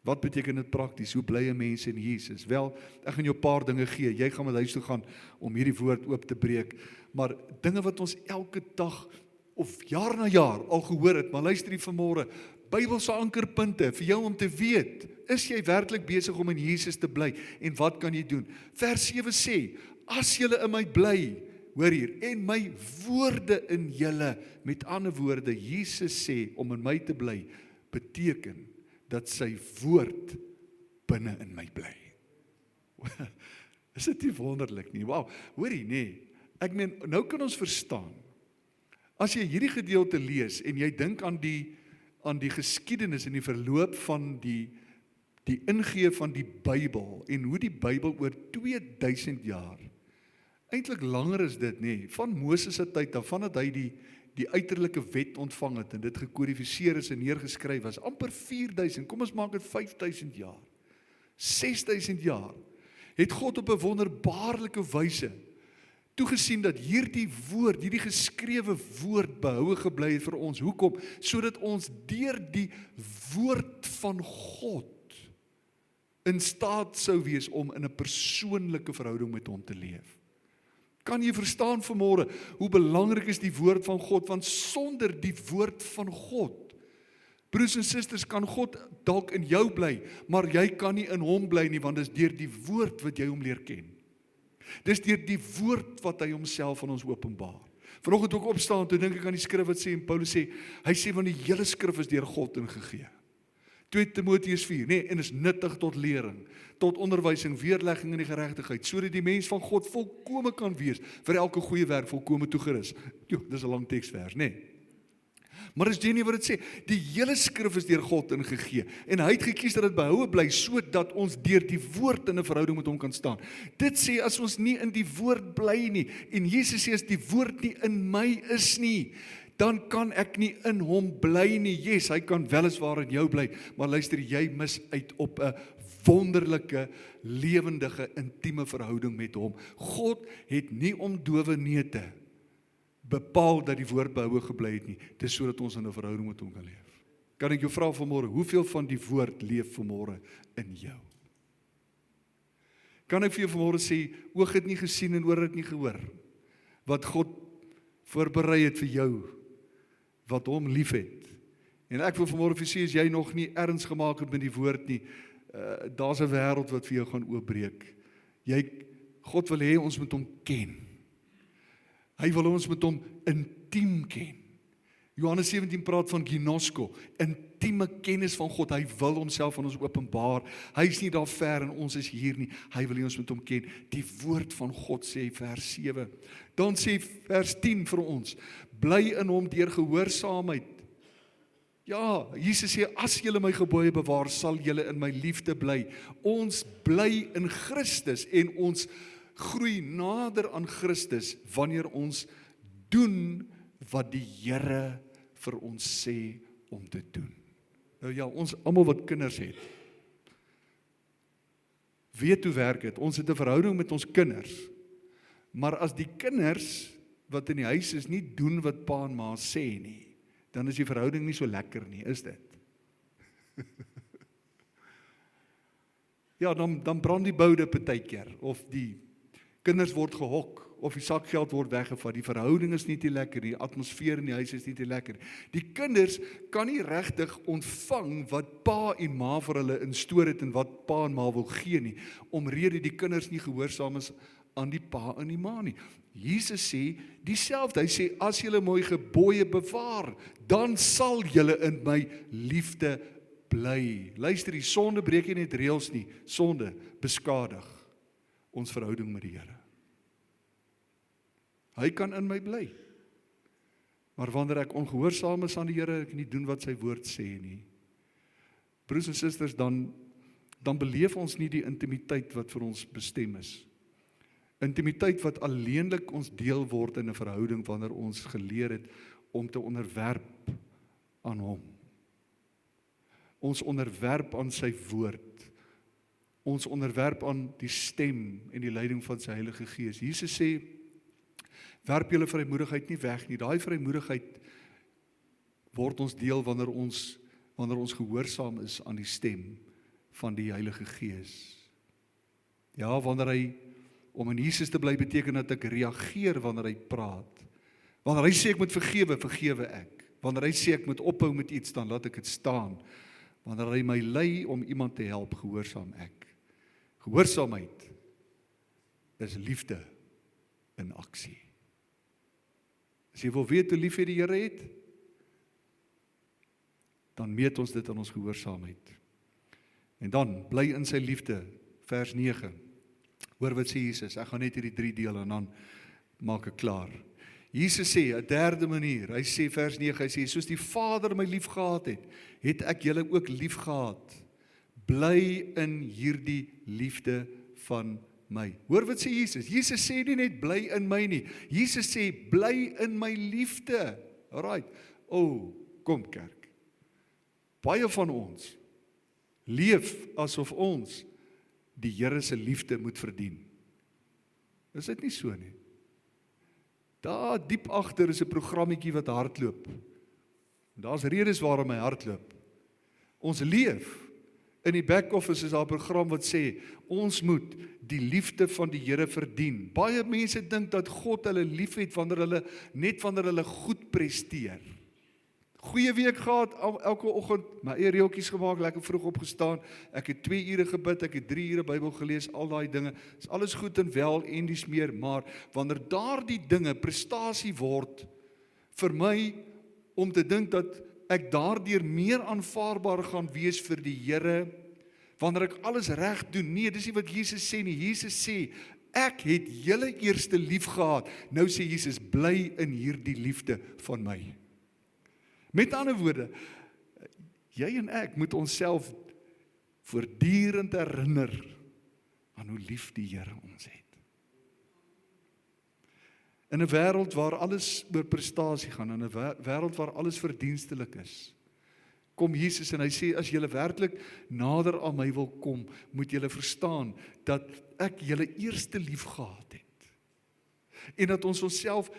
Wat beteken dit prakties? Hoe bly 'n mens in Jesus? Wel, ek gaan jou 'n paar dinge gee. Jy gaan met huis toe gaan om hierdie woord oop te breek. Maar dinge wat ons elke dag of jaar na jaar al gehoor het, maar luister hier vanmôre, Bybelse ankerpunte vir jou om te weet, is jy werklik besig om in Jesus te bly en wat kan jy doen? Vers 7 sê, as julle in my bly, hoor hier, en my woorde in julle, met ander woorde, Jesus sê om in my te bly, beteken dat sy woord binne in my bly. Is dit nie wonderlik nie? Wow, hoorie, nee, ek meen, nou kan ons verstaan, as jy hierdie gedeelte lees en jy dink aan die geskiedenis en die verloop van die ingee van die Bybel en hoe die Bybel oor 2000 jaar, eintlik langer is dit nie, van Moses se tyd af, vandat hy die uiterlike wet ontvang het en dit gekodifiseer is en neergeskryf was, amper 4000, kom ons maak dit 5000 jaar, 6000 jaar, het God op 'n wonderbaarlike wyse toegesien dat hierdie woord, hierdie geskrewe woord behoue gebly het vir ons. Hoekom? Sodat ons deur die woord van God in staat sou wees om in 'n persoonlike verhouding met hom te leef. Kan jy verstaan vanmôre hoe belangrik is die woord van God? Want sonder die woord van God, broers en susters, kan God dalk in jou bly, maar jy kan nie in hom bly nie, want dit is deur die woord wat jy hom leer ken. Dis deur die woord wat hy homself aan ons openbaar. Vanoggend ook opstaan, toe dink ek aan die skrif wat sê, en Paulus sê, hy sê, want die hele skrif is deur God ingegee. 2 Timoteus 4, nee, en is nuttig tot lering, tot onderwysing, weerlegging in die geregtigheid, sodat die mens van God volkome kan wees, vir elke goeie werk volkome toegerus. Jo, dis 'n lang teksvers, nee. Maar is dit nie wat dit sê? Die hele skrif is deur God ingegee, en hy het gekies dat dit behoue bly, sodat ons deur die woord in 'n verhouding met hom kan staan. Dit sê, as ons nie in die woord bly nie, en Jesus sê, as die woord nie in my is nie, dan kan ek nie in hom bly nie. Yes, hy kan weliswaar in jou bly, maar luister, jy mis uit op 'n wonderlike, lewendige, intieme verhouding met hom. God het nie om dowe neute bepaal dat die woord behoue gebly het nie. Dis sodat ons in 'n verhouding met hom kan leef. Kan ek jou vra vanmôre, hoeveel van die woord leef vanmôre in jou? Kan ek vir jou vanmôre sê, oog het nie gesien en oor het nie gehoor wat God voorberei het vir jou, wat hom liefhet. En ek wil vanmôre vir sê, as jy nog nie erns gemaak het met die woord nie, daar's 'n wêreld wat vir jou gaan oopbreek. God wil hê ons moet hom ken. Hy wil ons met hom intiem ken. Johannes 17 praat van ginosko, intieme kennis van God. Hy wil homself aan ons openbaar. Hy is nie daar ver en ons is hier nie. Hy wil hê ons met hom ken. Die woord van God sê vers 7. Dan sê vers 10 vir ons, bly in hom deur gehoorsaamheid. Ja, Jesus sê, as julle my gebooie bewaar, sal julle in my liefde bly. Ons bly in Christus en ons groei nader aan Christus wanneer ons doen wat die Here vir ons sê om te doen. Nou ja, ons almal wat kinders het, weet hoe werk dit. Ons het 'n verhouding met ons kinders. Maar as die kinders wat in die huis is nie doen wat pa en ma sê nie, dan is die verhouding nie so lekker nie, is dit? Ja, dan brand die boude partykeer, of die kinders word gehok, of die sakgeld word weggevat, die verhouding is nie te lekker, die atmosfeer in die huis is nie te lekker. Die kinders kan nie regtig ontvang wat pa en ma vir hulle instoor het en wat pa en ma wil gee nie, omrede die kinders nie gehoorsaam is aan die pa en die ma nie. Jesus sê dieselfde, hy sê, as julle my gebooie bewaar, dan sal julle in my liefde bly. Luister, die sonde breek nie net reëls nie, sonde beskadig ons verhouding met die Here. Hy kan in my bly. Maar wanneer ek ongehoorsaam is aan die Here, ek nie doen wat sy woord sê nie. Broers en susters, dan beleef ons nie die intimiteit wat vir ons bestem is. Intimiteit wat alleenlik ons deel word in 'n verhouding wanneer ons geleer het om te onderwerp aan hom. Ons onderwerp aan sy woord. Ons onderwerp aan die stem en die leiding van sy Heilige Gees. Jesus sê, werp julle vrymoedigheid nie weg nie. Daai vrymoedigheid word ons deel wanneer ons gehoorsaam is aan die stem van die Heilige Gees. Ja, om in Jesus te bly beteken dat ek reageer wanneer hy praat. Wanneer hy sê ek moet vergewe, vergewe ek. Wanneer hy sê ek moet ophou met iets, dan laat ek dit staan. Wanneer hy my lei om iemand te help, gehoorsaam ek. Gehoorsaamheid is liefde in aksie. As jy wil weet hoe lief jy die Here het, dan meet ons dit aan ons gehoorsaamheid. En dan, bly in sy liefde, vers 9. Hoor wat sê Jesus, ek gaan net hierdie 3 deel en dan maak ek klaar. Jesus sê, 'n derde manier, hy sê vers 9, hy sê, soos die Vader my lief gehad het, het ek julle ook lief gehad. Bly in hierdie liefde van my. Hoor wat sê Jesus? Jesus sê nie net bly in my nie. Jesus sê, bly in my liefde. Alright, kom kerk. Baie van ons leef asof ons die Here se liefde moet verdien. Is dit nie so nie? Daar diep agter is 'n programmetjie wat hardloop. Daar's redes waarom hy hardloop. Ons leef in die back office is daar 'n program wat sê ons moet die liefde van die Here verdien. Baie mense dink dat God hulle liefhet wanneer hulle goed presteer. Goeie week gehad, elke oggend my eie reeltjies gemaak, lekker vroeg opgestaan. Ek het 2 ure gebid, ek het 3 ure Bybel gelees, al daai dinge. Is alles goed en wel en dis meer, maar wanneer daardie dinge prestasie word vir my om te dink dat ek daardeur meer aanvaarbaar gaan wees vir die Here, wanneer ek alles reg doen. Nee, dis nie wat Jesus sê nie. Jesus sê, ek het julle eerste lief gehad. Nou sê Jesus, bly in hierdie liefde van my. Met ander woorde, jy en ek moet onsself voortdurend herinner aan hoe lief die Here ons het. In 'n wêreld waar alles oor prestasie gaan, in 'n wêreld waar alles verdienstelik is, kom Jesus en hy sê, as julle werklik nader aan my wil kom, moet julle verstaan dat ek julle eerste lief gehad het. En dat ons onsself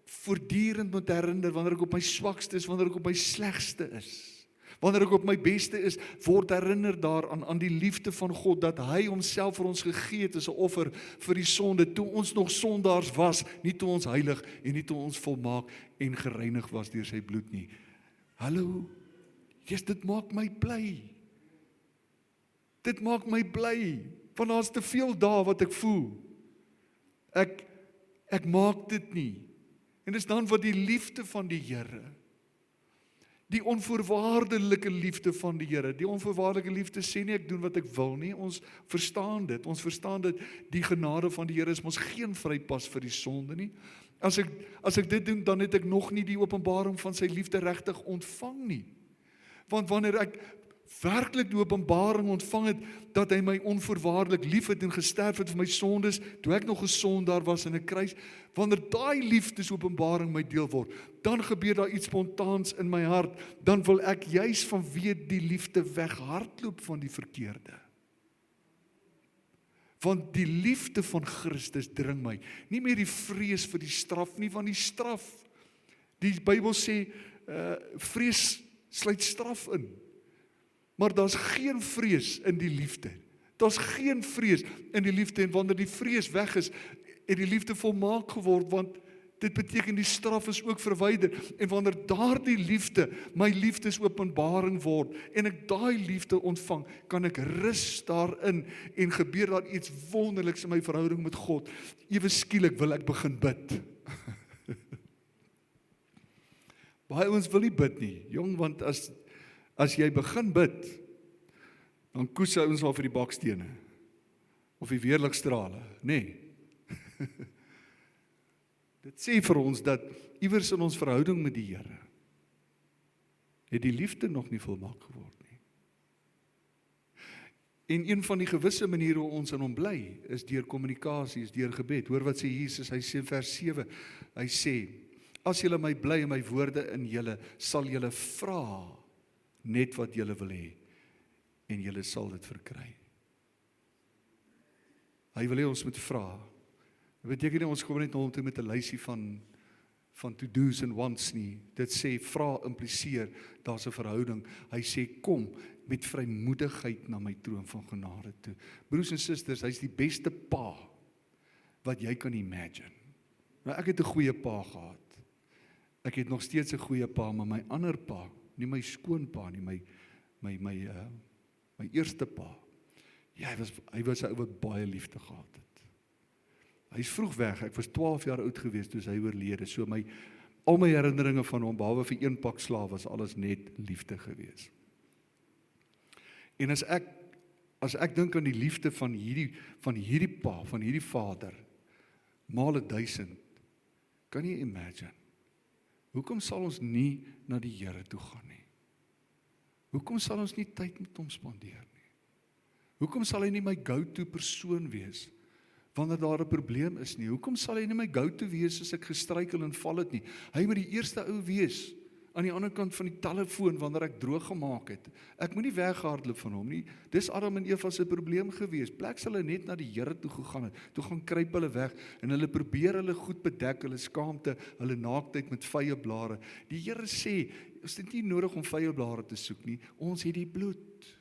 voortdurend moet herinner, wanneer ek op my swakste is, wanneer ek op my slegste is, wanneer ek op my beste is, word herinner daaraan, aan die liefde van God, dat hy homself vir ons gegee het as 'n offer vir die sonde, toe ons nog sondaars was, nie toe ons heilig en nie toe ons volmaak en gereinig was deur sy bloed nie. Hallo, yes, dit maak my bly. Dit maak my bly, want daar's te veel dae wat ek voel. Ek maak dit nie. En dis dan wat die liefde van die Here, die onvoorwaardelike liefde van die Here, die onvoorwaardelike liefde sê nie ek doen wat ek wil nie, ons verstaan dit, die genade van die Here is mos geen vrypas vir die sonde nie. As ek dit doen, dan het ek nog nie die openbaring van sy liefde regtig ontvang nie. Want wanneer ek werklik die openbaring ontvang het, dat hy my onvoorwaardelik lief het en gesterf het vir my sondes, toe ek nog 'n sondaar was in 'n kruis, wanneer daai liefdesopenbaring my deel word, dan gebeur daar iets spontaans in my hart, dan wil ek juis vanweë die liefde weghardloop van die verkeerde. Want die liefde van Christus dring my, nie meer die vrees vir die straf nie, want die straf, die Bybel sê, vrees sluit straf in. Maar daar's geen vrees in die liefde. Daar's geen vrees in die liefde, en wanneer die vrees weg is, het die liefde volmaak geword, want Dit beteken die straf is ook verwyder. En wanneer daardie liefde my liefdesopenbaring word en ek daai liefde ontvang, kan ek rus daarin en gebeur daar iets wonderliks in my verhouding met God. Ewe skielik wil ek begin bid. Baie ouens wil nie bid nie, jong, want as jy begin bid, dan koes ouens al vir die bakstene of die weerligstrale, nê? Dit sê vir ons dat iewers in ons verhouding met die Here het die liefde nog nie volmaak geword nie. En een van die gewisse maniere hoe ons in hom bly, is deur kommunikasie, is deur gebed. Hoor wat sê Jesus, hy sê in vers 7, hy sê, as julle my bly en my woorde in julle, sal julle vra net wat julle wil hê, en julle sal dit verkry. Hy wil hê ons moet vra. Dit beteken nie ons kom net om toe met 'n lysie van to-do's en wants nie. Dit sê, vra impliseer, daar's 'n verhouding. Hy sê, kom met vrymoedigheid na my troon van genade toe. Broers en susters, hy's die beste pa wat jy kan imagine. Nou, ek het 'n goeie pa gehad. Ek het nog steeds 'n goeie pa, maar my ander pa, nie my skoonpa nie, my eerste pa. Ja, hy was 'n ou wat baie liefde gehad het. Hy is vroeg weg, ek was 12 jaar oud gewees toe hy oorlede, so al my herinneringe van hom, behalwe vir een pak slaaf, was alles net liefde gewees. En as ek dink aan die liefde van hierdie pa, van hierdie vader, maal 1000, kan jy imagine, hoekom sal ons nie na die Here toe gaan nie? Hoekom sal ons nie tyd met hom spandeer nie? Hoekom sal hy nie my go-to persoon wees wanneer daar 'n probleem is nie? Hoekom sal hy nie my go-to wees as ek gestruikel en val het nie? Hy moet die eerste ou wees aan die ander kant van die telefoon wanneer ek droog gemaak het. Ek moenie weghardloop van hom nie. Dis Adam en Eva se probleem gewees. Pleks hulle net na die Here toe gegaan het. Toe gaan kruip hulle weg en hulle probeer hulle goed bedek, hulle skaamte, hulle naaktheid met vye blare. Die Here sê, is dit nie nodig om vye blare te soek nie. Ons het die bloed.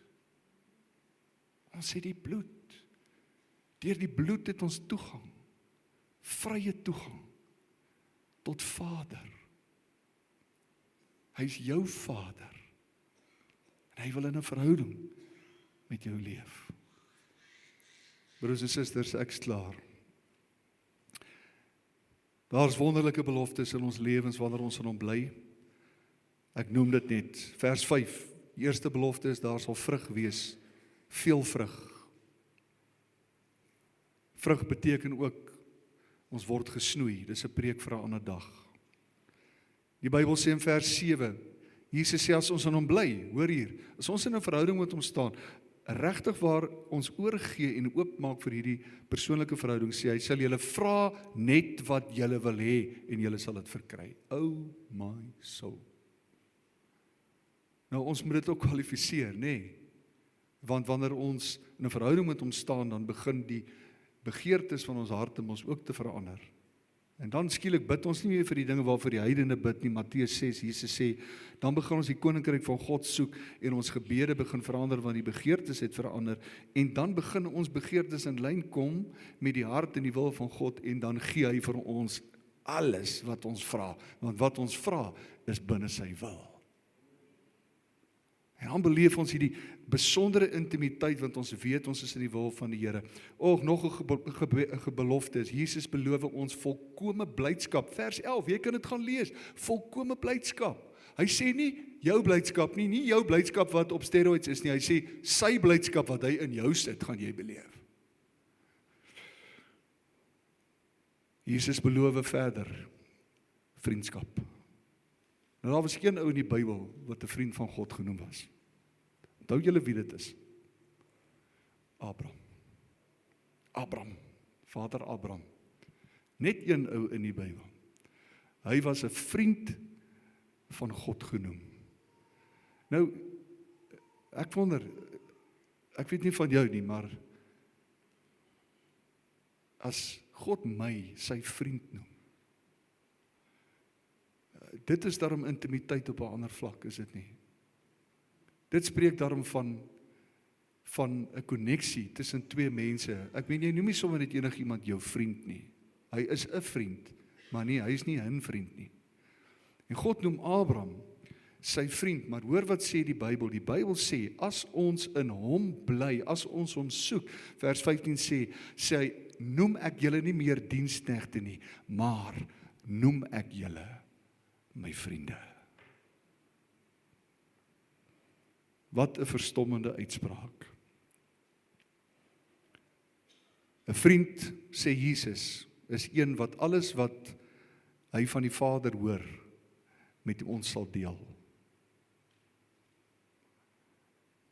Ons het die bloed. Deur die bloed het ons toegang, vrye toegang tot Vader. Hy is jou Vader. En hy wil in 'n verhouding met jou leef. Broers en susters, ek's klaar. Daar's wonderlike beloftes in ons lewens wanneer ons in hom bly. Ek noem dit net, vers 5. Die eerste belofte is, daar sal vrug wees, veel vrug. Vrug beteken ook, ons word gesnoei, dis 'n preek vir 'n ander dag. Die Bybel sê in vers 7, Jesus sê as ons in hom bly, hoor hier, as ons in 'n verhouding met hom staan, regtig waar ons oorgee en oopmaak vir hierdie persoonlike verhouding, sê hy, sal julle vra net wat julle wil hê, en julle sal dit verkry. Oh my soul. Nou, ons moet dit ook kwalifiseer, nê? Want wanneer ons in 'n verhouding met hom staan, dan begin die begeertes van ons harte om ons ook te verander. En dan skielik bid ons nie meer vir die dinge waarvoor die heidene bid nie. Matteus 6, Jesus sê, dan begin ons die koninkryk van God soek en ons gebede begin verander want die begeertes het verander en dan begin ons begeertes in lyn kom met die hart en die wil van God en dan gee hy vir ons alles wat ons vra, want wat ons vra is binne sy wil. En dan beleef ons hierdie besondere intimiteit, want ons weet ons is in die wil van die Here. Nog 'n belofte is, Jesus beloof ons volkome blydskap. Vers 11, jy kan dit gaan lees, volkome blydskap. Hy sê nie jou blydskap nie jou blydskap wat op steroids is nie, hy sê sy blydskap wat hy in jou sit, gaan jy beleef. Jesus beloof verder, vriendskap. Nou daar was een ou in die Bybel wat 'n vriend van God genoem was. Onthou julle wie dit is? Abraham, vader Abraham. Net een ou in die Bybel. Hy was 'n vriend van God genoem. Nou, ek wonder, ek weet nie van jou nie, maar as God my sy vriend noem, dit is daarom intimiteit op 'n ander vlak, is dit nie? Dit spreek daarom van 'n koneksie tussen twee mense. Ek meen, jy noem nie sommer net enigiemand jou vriend nie. Hy is 'n vriend, Maar nee, hy is nie 'n vriend nie. En God noem Abraham sy vriend, maar hoor wat sê die Bybel? Die Bybel sê, as ons in hom bly, as ons hom soek, vers 15 sê hy, noem ek julle nie meer diensknegte nie, maar noem ek julle my vriende. Wat 'n verstommende uitspraak. 'n Vriend, sê Jesus, is een wat alles wat hy van die Vader hoor, met ons sal deel.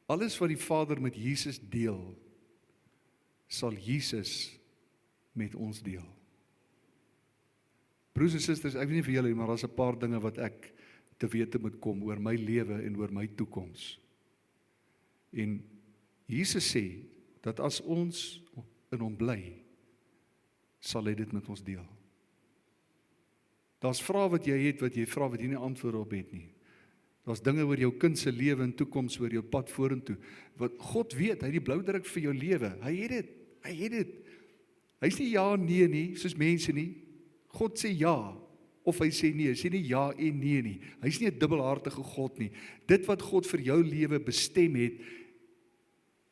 Alles wat die Vader met Jesus deel, sal Jesus met ons deel. Broers en susters, ek weet nie vir julle, maar daar's 'n paar dinge wat ek te wete moet kom oor my lewe en oor my toekoms. En Jesus sê, dat as ons in hom bly, sal hy dit met ons deel. Daar's vrae wat jy het, wat jy vra, wat jy nie antwoorde op het nie. Daar's dinge oor jou kind se lewe en toekoms, oor jou pad vorentoe, wat God weet, hy het die blou druk vir jou lewe, hy het dit. Hy's nie ja en nee nie, soos mense nie. God sê ja, of hy sê nee, hy sê nie ja en nee nie. Hy's nie 'n dubbelhartige God nie. Dit wat God vir jou lewe bestem het,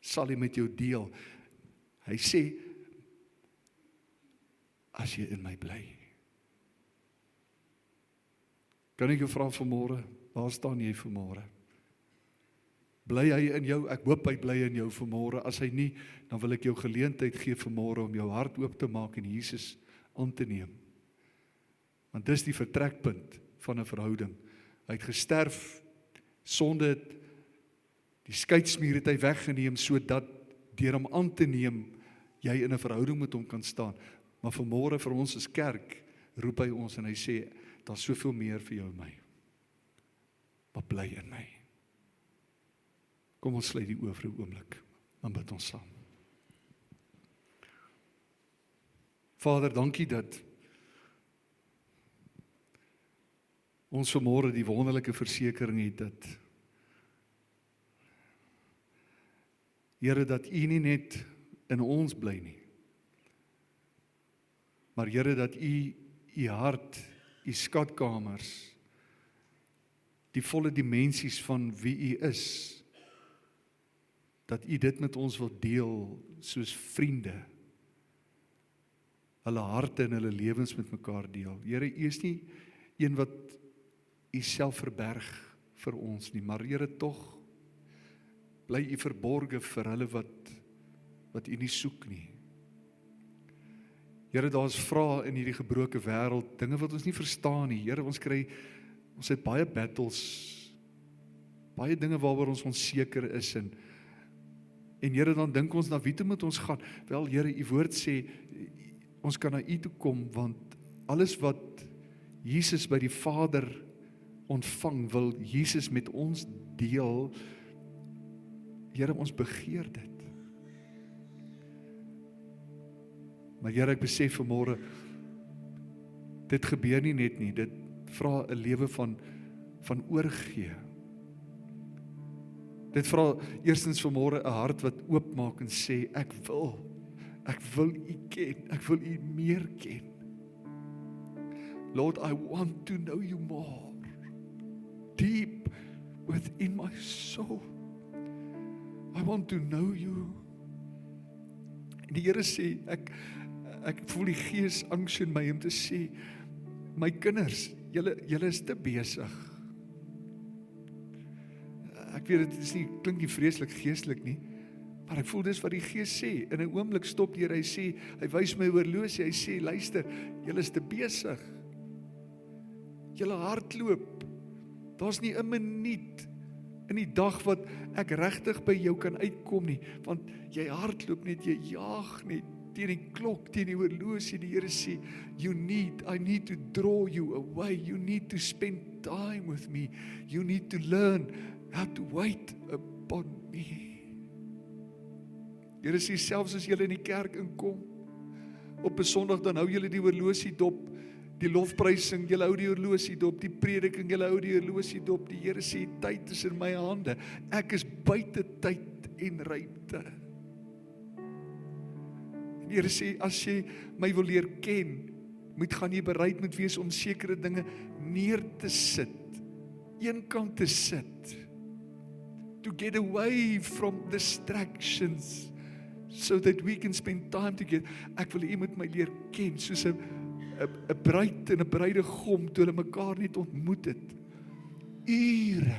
sal hy met jou deel. Hy sê, as jy in my bly. Kan ek jou vra vanmôre, waar staan jy vanmôre? Bly hy in jou? Ek hoop hy bly in jou vanmôre. As hy nie, dan wil ek jou geleentheid gee vanmôre om jou hart oop te maak en Jesus aan te neem. Want dis die vertrekpunt van 'n verhouding. Hy het gesterf, sonde het, die skeidsmuur het hy weggeneem, sodat deur hom aan te neem, jy in 'n verhouding met hom kan staan. Maar vanmôre vir ons as kerk, roep hy ons en hy sê, daar's soveel meer vir jou en my. Maar bly in my. Kom ons sluit die oë vir 'n oomblik, dan bid ons saam. Vader, dankie dat ons vanmôre die wonderlike versekering het dat Here, dat U nie net in ons bly nie, maar Here, dat U hart, U skatkamers, die volle dimensies van wie U is, dat U dit met ons wil deel soos vriende, hulle harte en hulle lewens met mekaar deel. Here, U is nie een wat U self verberg vir ons nie, maar Here, tog bly U verborge vir hulle wat U nie soek nie. Here, daar is vrae in hierdie gebroke wêreld, dinge wat ons nie verstaan nie. Here, ons het baie battles, baie dinge waaroor ons onseker is en Here, dan dink ons, na wie toe moet ons gaan? Wel, Here, U woord sê, ons kan na U toe kom, want alles wat Jesus by die Vader ontvang, wil Jesus met ons deel. Here, ons begeer dit. Maar Here, ek besef vanmôre, dit gebeur nie net nie, dit vra 'n lewe van oorgee. Dit vra eerstens vanmôre 'n hart wat oopmaak en sê, ek wil U ken, ek wil U meer ken. Lord, I want to know You more, deep within my soul. I want to know You. En die Here sê, ek voel die Gees angs in my om te sê, my kinders, julle is te besig. Ek weet, dit klink nie vreeslik geestelik nie, maar ek voel dis wat die Gees sê. In 'n oomblik stop die Here, hy sê, hy wys my horlosie, hy sê, luister, julle is te besig. Julle hardloop. Daar's nie 'n minuut in die dag wat ek regtig by jou kan uitkom nie, want jy hardloop net, jy jaag net teen die klok, teen die horlosie. Die Here sê, I need to draw you away, you need to spend time with me, you need to learn how to wait upon me. Die Here sê, selfs as julle in die kerk inkom, op 'n Sondag, dan hou julle die horlosie dop, die lofprysing, julle hou die horlosie dop, die prediking, julle hou die horlosie dop. Die Here sê, tyd is in my hande, ek is buite tyd en ruimte. Die Here sê, as jy my wil leer ken, gaan jy bereid moet wees om sekere dinge neer te sit, eenkant te sit, to get away from distractions, so that we can spend time together. Ek wil jy moet my leer ken, soos 'n bruid en 'n bruidegom, toe hulle mekaar net ontmoet het, ure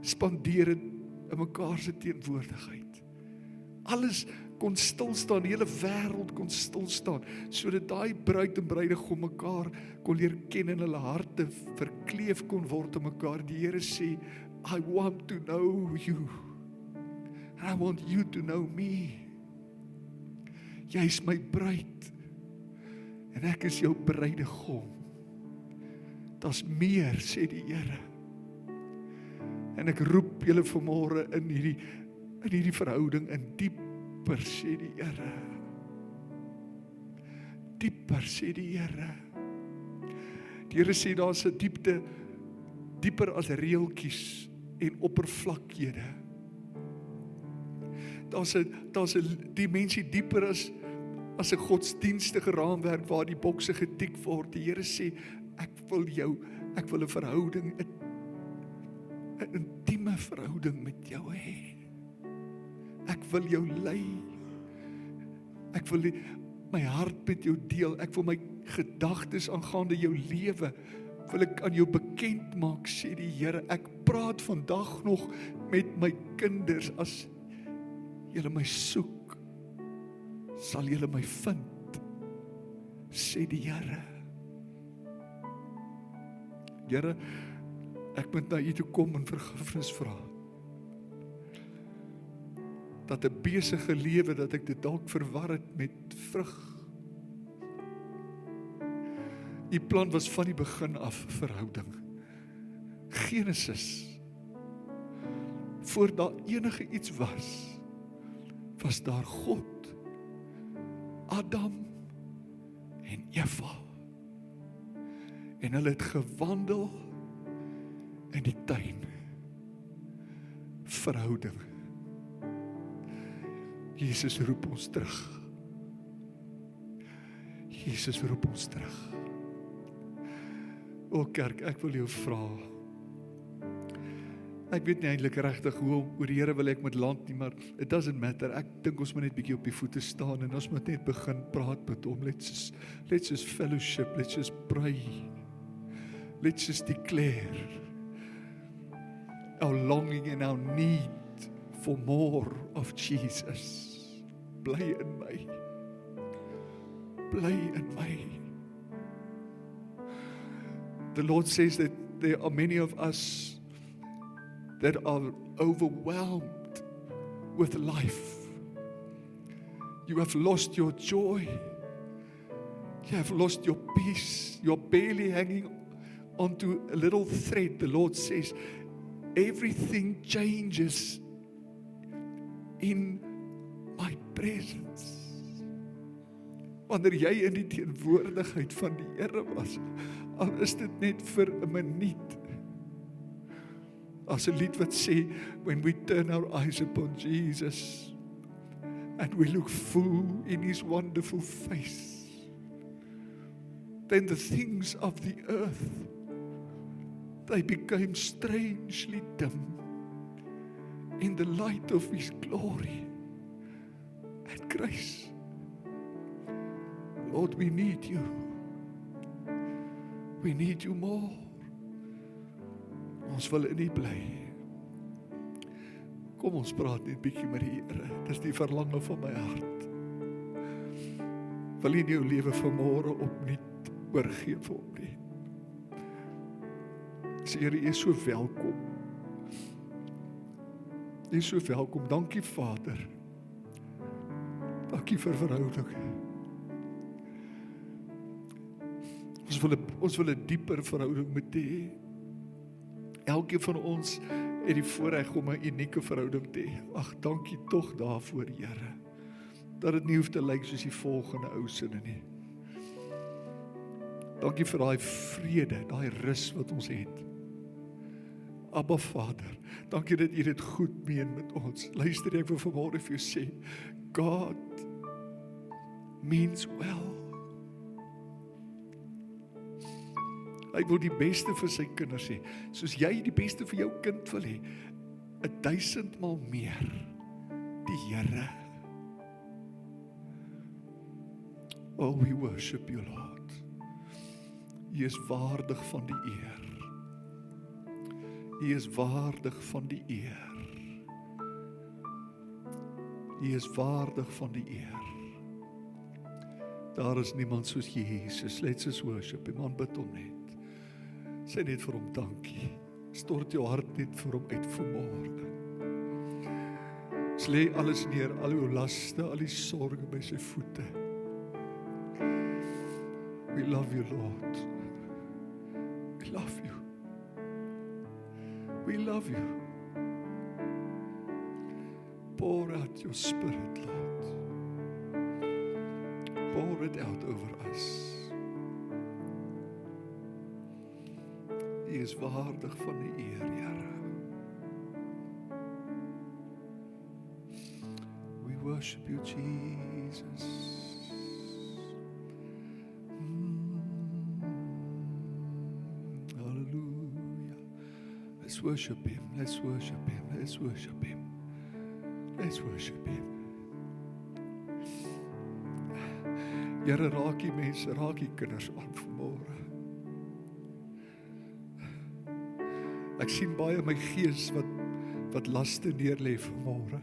spandeer het in mekaar se teenwoordigheid. Alles kon stilstaan, die hele wêreld kon stilstaan, sodat daai bruid en bruidegom mekaar kon leer ken en hulle harte verkleef kon word aan mekaar. Die Here sê, I want to know you. I want you to know me. Jy is my bruid en ek is jou bruidegom. Daar's meer, sê die Here. En ek roep julle vanmôre in hierdie verhouding in dieper, sê die Here. Dieper, sê die Here. Die Here sê daar's 'n diepte, dieper as reeltjies en oppervlakhede. Daar's 'n dimensie dieper as 'n godsdienstige raamwerk waar die bokse getik word. Die Here sê, ek wil 'n verhouding, 'n intieme verhouding met jou hê. Ek wil jou lei. Ek wil my hart met jou deel. Ek wil my gedagtes aangaande jou lewe wil ek aan jou bekend maak, sê die Here. Ek praat vandag nog met my kinders. As julle my soek, sal julle my vind, sê die Here. Here, ek moet na U toe kom en vergifnis vra. Dat 'n besige lewe, dat ek dit dalk verwar het met vrug. U plan was van die begin af verhouding. Genesis. Voor daar enige iets was daar God, Adam en Eva. En hulle het gewandel in die tuin. Verhouding. Jesus roep ons terug. Jesus roep ons terug. O kerk, ek wil jou vra. Ek weet nie eintlik regtig hoe die Here wil ek moet land nie, maar it doesn't matter. Ek dink ons moet net bietjie op die voete staan en ons moet net begin praat met hom. Let's just fellowship, let's just pray. Let's just declare our longing and our need for more of Jesus. Bly in my. Bly in my. The Lord says that there are many of us that are overwhelmed with life. You have lost your joy. You have lost your peace. You're barely hanging onto a little thread. The Lord says, everything changes in my presence. Wanneer jy in die teenwoordigheid van die Here was, al is dit net vir 'n minuut. As 'n lied wat sê, when we turn our eyes upon Jesus and we look full in His wonderful face, then the things of the earth, they became strangely dim in the light of His glory and grace. Lord, we need you. We need you more. Ons wil in U bly. Kom ons praat net bietjie met die Here. Dis die verlange van my hart. Wil jy jou lewe vanmôre opnuut oorgee vir hom nie? Sê Here, U is so welkom. U is so welkom. Dankie Vader. Dankie vir verhouding. Ons wil 'n dieper verhouding met U hê. Elkeen van ons het die voorreg om 'n unieke verhouding te hê. Ag, dankie tog daarvoor, Here. Dat dit nie hoef te lyk soos die volgende ou sinne nie. Dankie vir daai vrede, daai rus wat ons het. Abba Vader, dankie dat U dit goed meen met ons. Luister, ek wil vanmôre vir jou sê, God means well. Hy wil die beste vir sy kinders hê. Soos jy die beste vir jou kind wil hê, 1000 maal meer die Here. Oh, we worship you, Lord. U is waardig van die eer. U is waardig van die eer. U is waardig van die eer. Daar is niemand soos Jesus. Let's just worship him. Aanbid hom net. Sê net vir hom dankie. Stort jou hart net vir hom uit vanmôre. Lê alles neer, al jou laste, al die sorge by sy voete. We love you, Lord. We love you. We love you. Pour out your spirit, Lord. Pour it out over us. U is waardig van die eer, Here. We worship you, Jesus. Hallelujah. Let's worship him. Let's worship him. Let's worship him. Let's worship him. Here, raak die mense, raak die kinders aan vanmôre. Ek sien baie my gees wat laste neerlê vanmôre.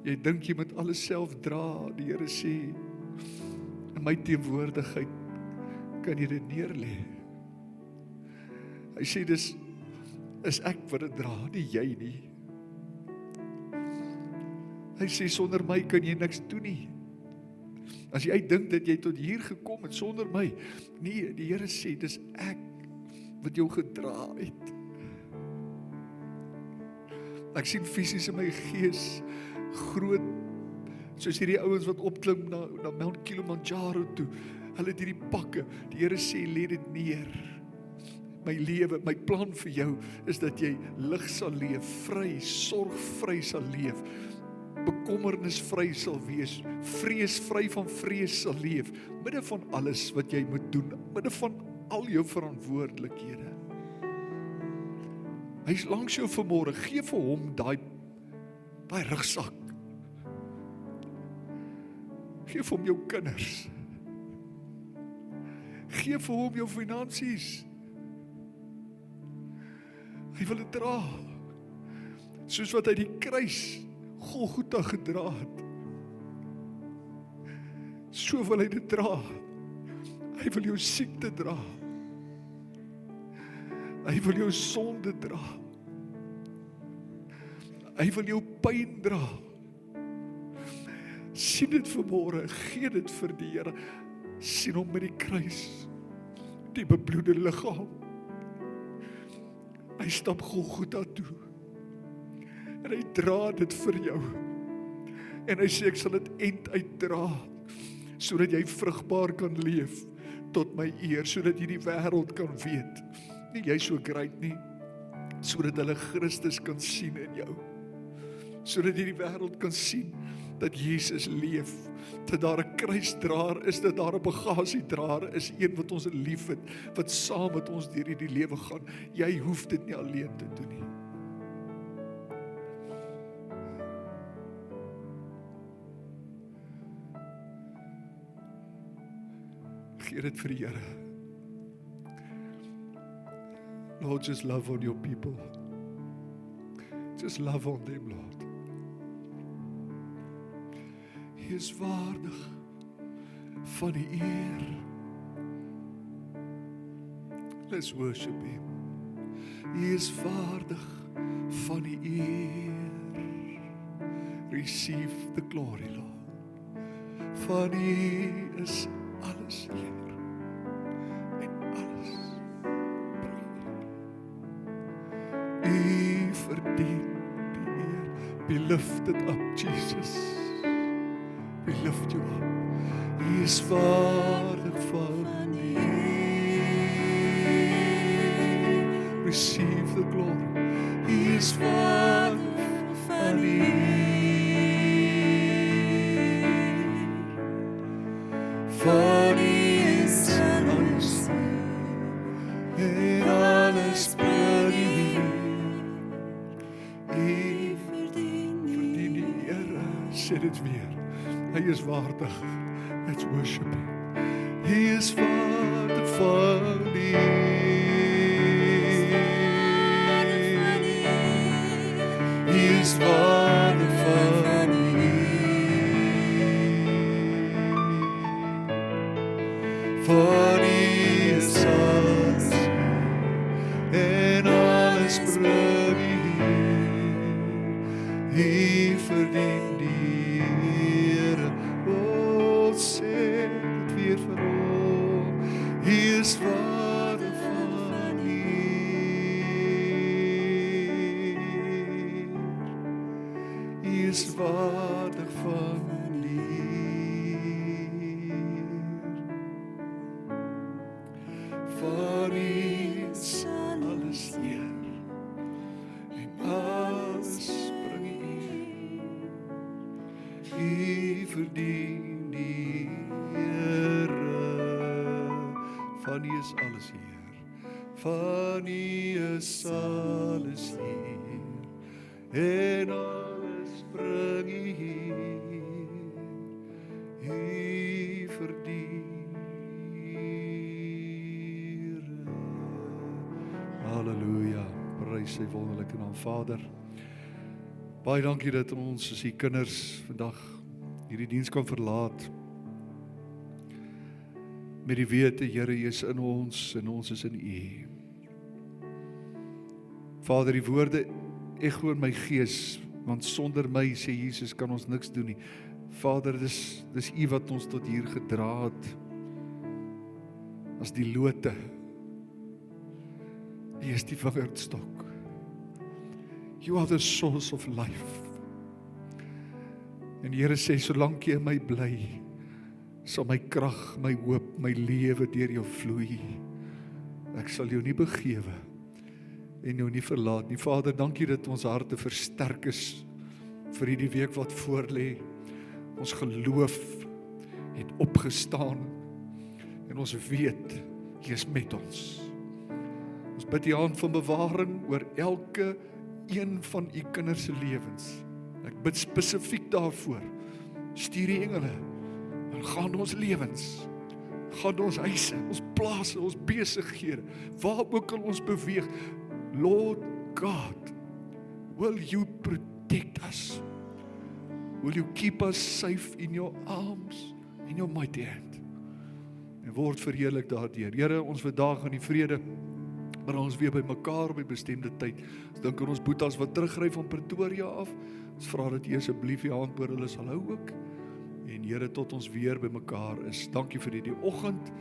Jy dink jy moet alles self dra. Die Here sê, in my teenwoordigheid kan jy dit neerlê. Hy sê, dis is ek wat dit dra, nie jy nie. Hy sê, sonder my kan jy niks doen nie. As jy dink dat jy tot hier gekom het sonder my, nee, die Here sê, dis ek wat jou gedra het. Ek sien fisies in my gees, groot, soos hierdie ouens wat opklim na Mount Kilimanjaro toe, hulle het hierdie pakke, die Here sê, lê dit neer. My lewe, my plan vir jou, is dat jy lig sal leef, vry, sorgvry sal leef, bekommernisvry sal wees, vreesvry van vrees sal leef, midde van alles wat jy moet doen, midde van al jou verantwoordelikhede. Hy is langs jou vanmôre, gee vir hom daai rugsak. Gee vir hom jou kinders. Gee vir hom jou finansies. Hy wil dit dra, soos wat hy die kruis Golgotha gedra het. So wil hy dit dra. Hy wil jou siekte dra. Hy wil jou sonde dra. Hy wil jou pyn dra. Sien dit vanmôre, gee dit vir die Here. Sien hom met die kruis, die bebloede liggaam. Hy stap Golgotha toe. En hy dra dit vir jou. En hy sê, ek sal dit end uitdra, sodat jy vrugbaar kan leef, tot my eer, sodat jy die wêreld kan weet, nie jy so great nie, sodat hulle Christus kan sien in jou, sodat jy die wêreld kan sien, dat Jesus leef, dat daar 'n kruisdraer is, dat daar 'n bagasiedraer is, een wat ons lief het, wat saam met ons deur hierdie lewe gaan. Jy hoef dit nie alleen te doen nie. Gee dit vir die Here. Lord, just love on your people. Just love on them, Lord. Hy is waardig van die eer. Let's worship him. Hy is waardig van die eer. Receive the glory, Lord. Van U is alles eer en alles prys. U verdien die eer. Be lifted up, Jesus. We lift you up. Hy is waardig van die eer. Receive the glory. Hy is waardig van die eer. Van die sê dit weer. Hy is waardig. Let's worship him. Hy is waardig van Hy is waardig van van Hy is alles en alles bring Hy verdien die Here. O, sê dit weer vir hom. Hy is waardig van Hy is waardig van van Hy is alles Heer en alles Hy verdien die Here. Van Hy is alles Heer. Van Hy is alles Heer. En alles bring Hy verdien Here. Halleluja. Prys sy wonderlike naam, Vader. Baie dankie dat ons as die kinders vandag hierdie diens kan verlaat met die wete, Here, Jy is in ons en ons is in U. Vader, die woorde echo in my gees, want sonder my, sê Jesus, kan ons niks doen nie. Vader, dis U wat ons tot hier gedra het as die lote. U is die vingerstok. You are the source of life. En die Here sê, solank Jy in my bly, sal my krag, my hoop, my lewe deur Jou vloei. Ek sal Jou nie begewe en Jou nie verlaat nie. Vader, dankie dat ons harte versterk is vir hierdie week wat voorlê. Ons geloof het opgestaan en ons weet, Jy is met ons. Ons bid die hand van bewaring oor elke een van U kinders se lewens. Ek bid spesifiek daarvoor. Stuur die engele en gaan ons lewens, gaan ons huise, ons plase, ons besighede, waar ook al ons beweeg. Lord God, will You protect us? Will You keep us safe in Your arms, in Your mighty hand? En word verheerlik daardeur. Here, ons vandag in die vrede, maar ons weer by mekaar op die bestemde tyd. Ons dink aan ons boetas wat terugry van Pretoria af. Ons vra dat U asseblief U hand oor hulle sal hou ook. En Here, tot ons weer by mekaar is. Dankie vir hierdie oggend.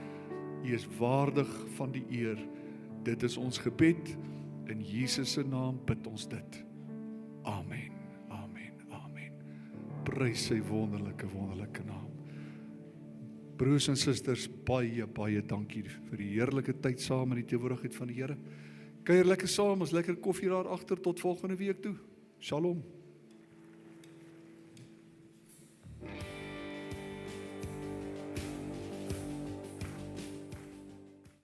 U is waardig van die eer. Dit is ons gebed. In Jesus se naam bid ons dit. Amen. Amen. Amen. Prys sy wonderlike, wonderlike naam. Broers en susters, baie, baie dankie vir die heerlike tyd saam in die teenwoordigheid van die Here. Kuier lekker saam, ons lekker koffie daar agter tot volgende week toe. Shalom.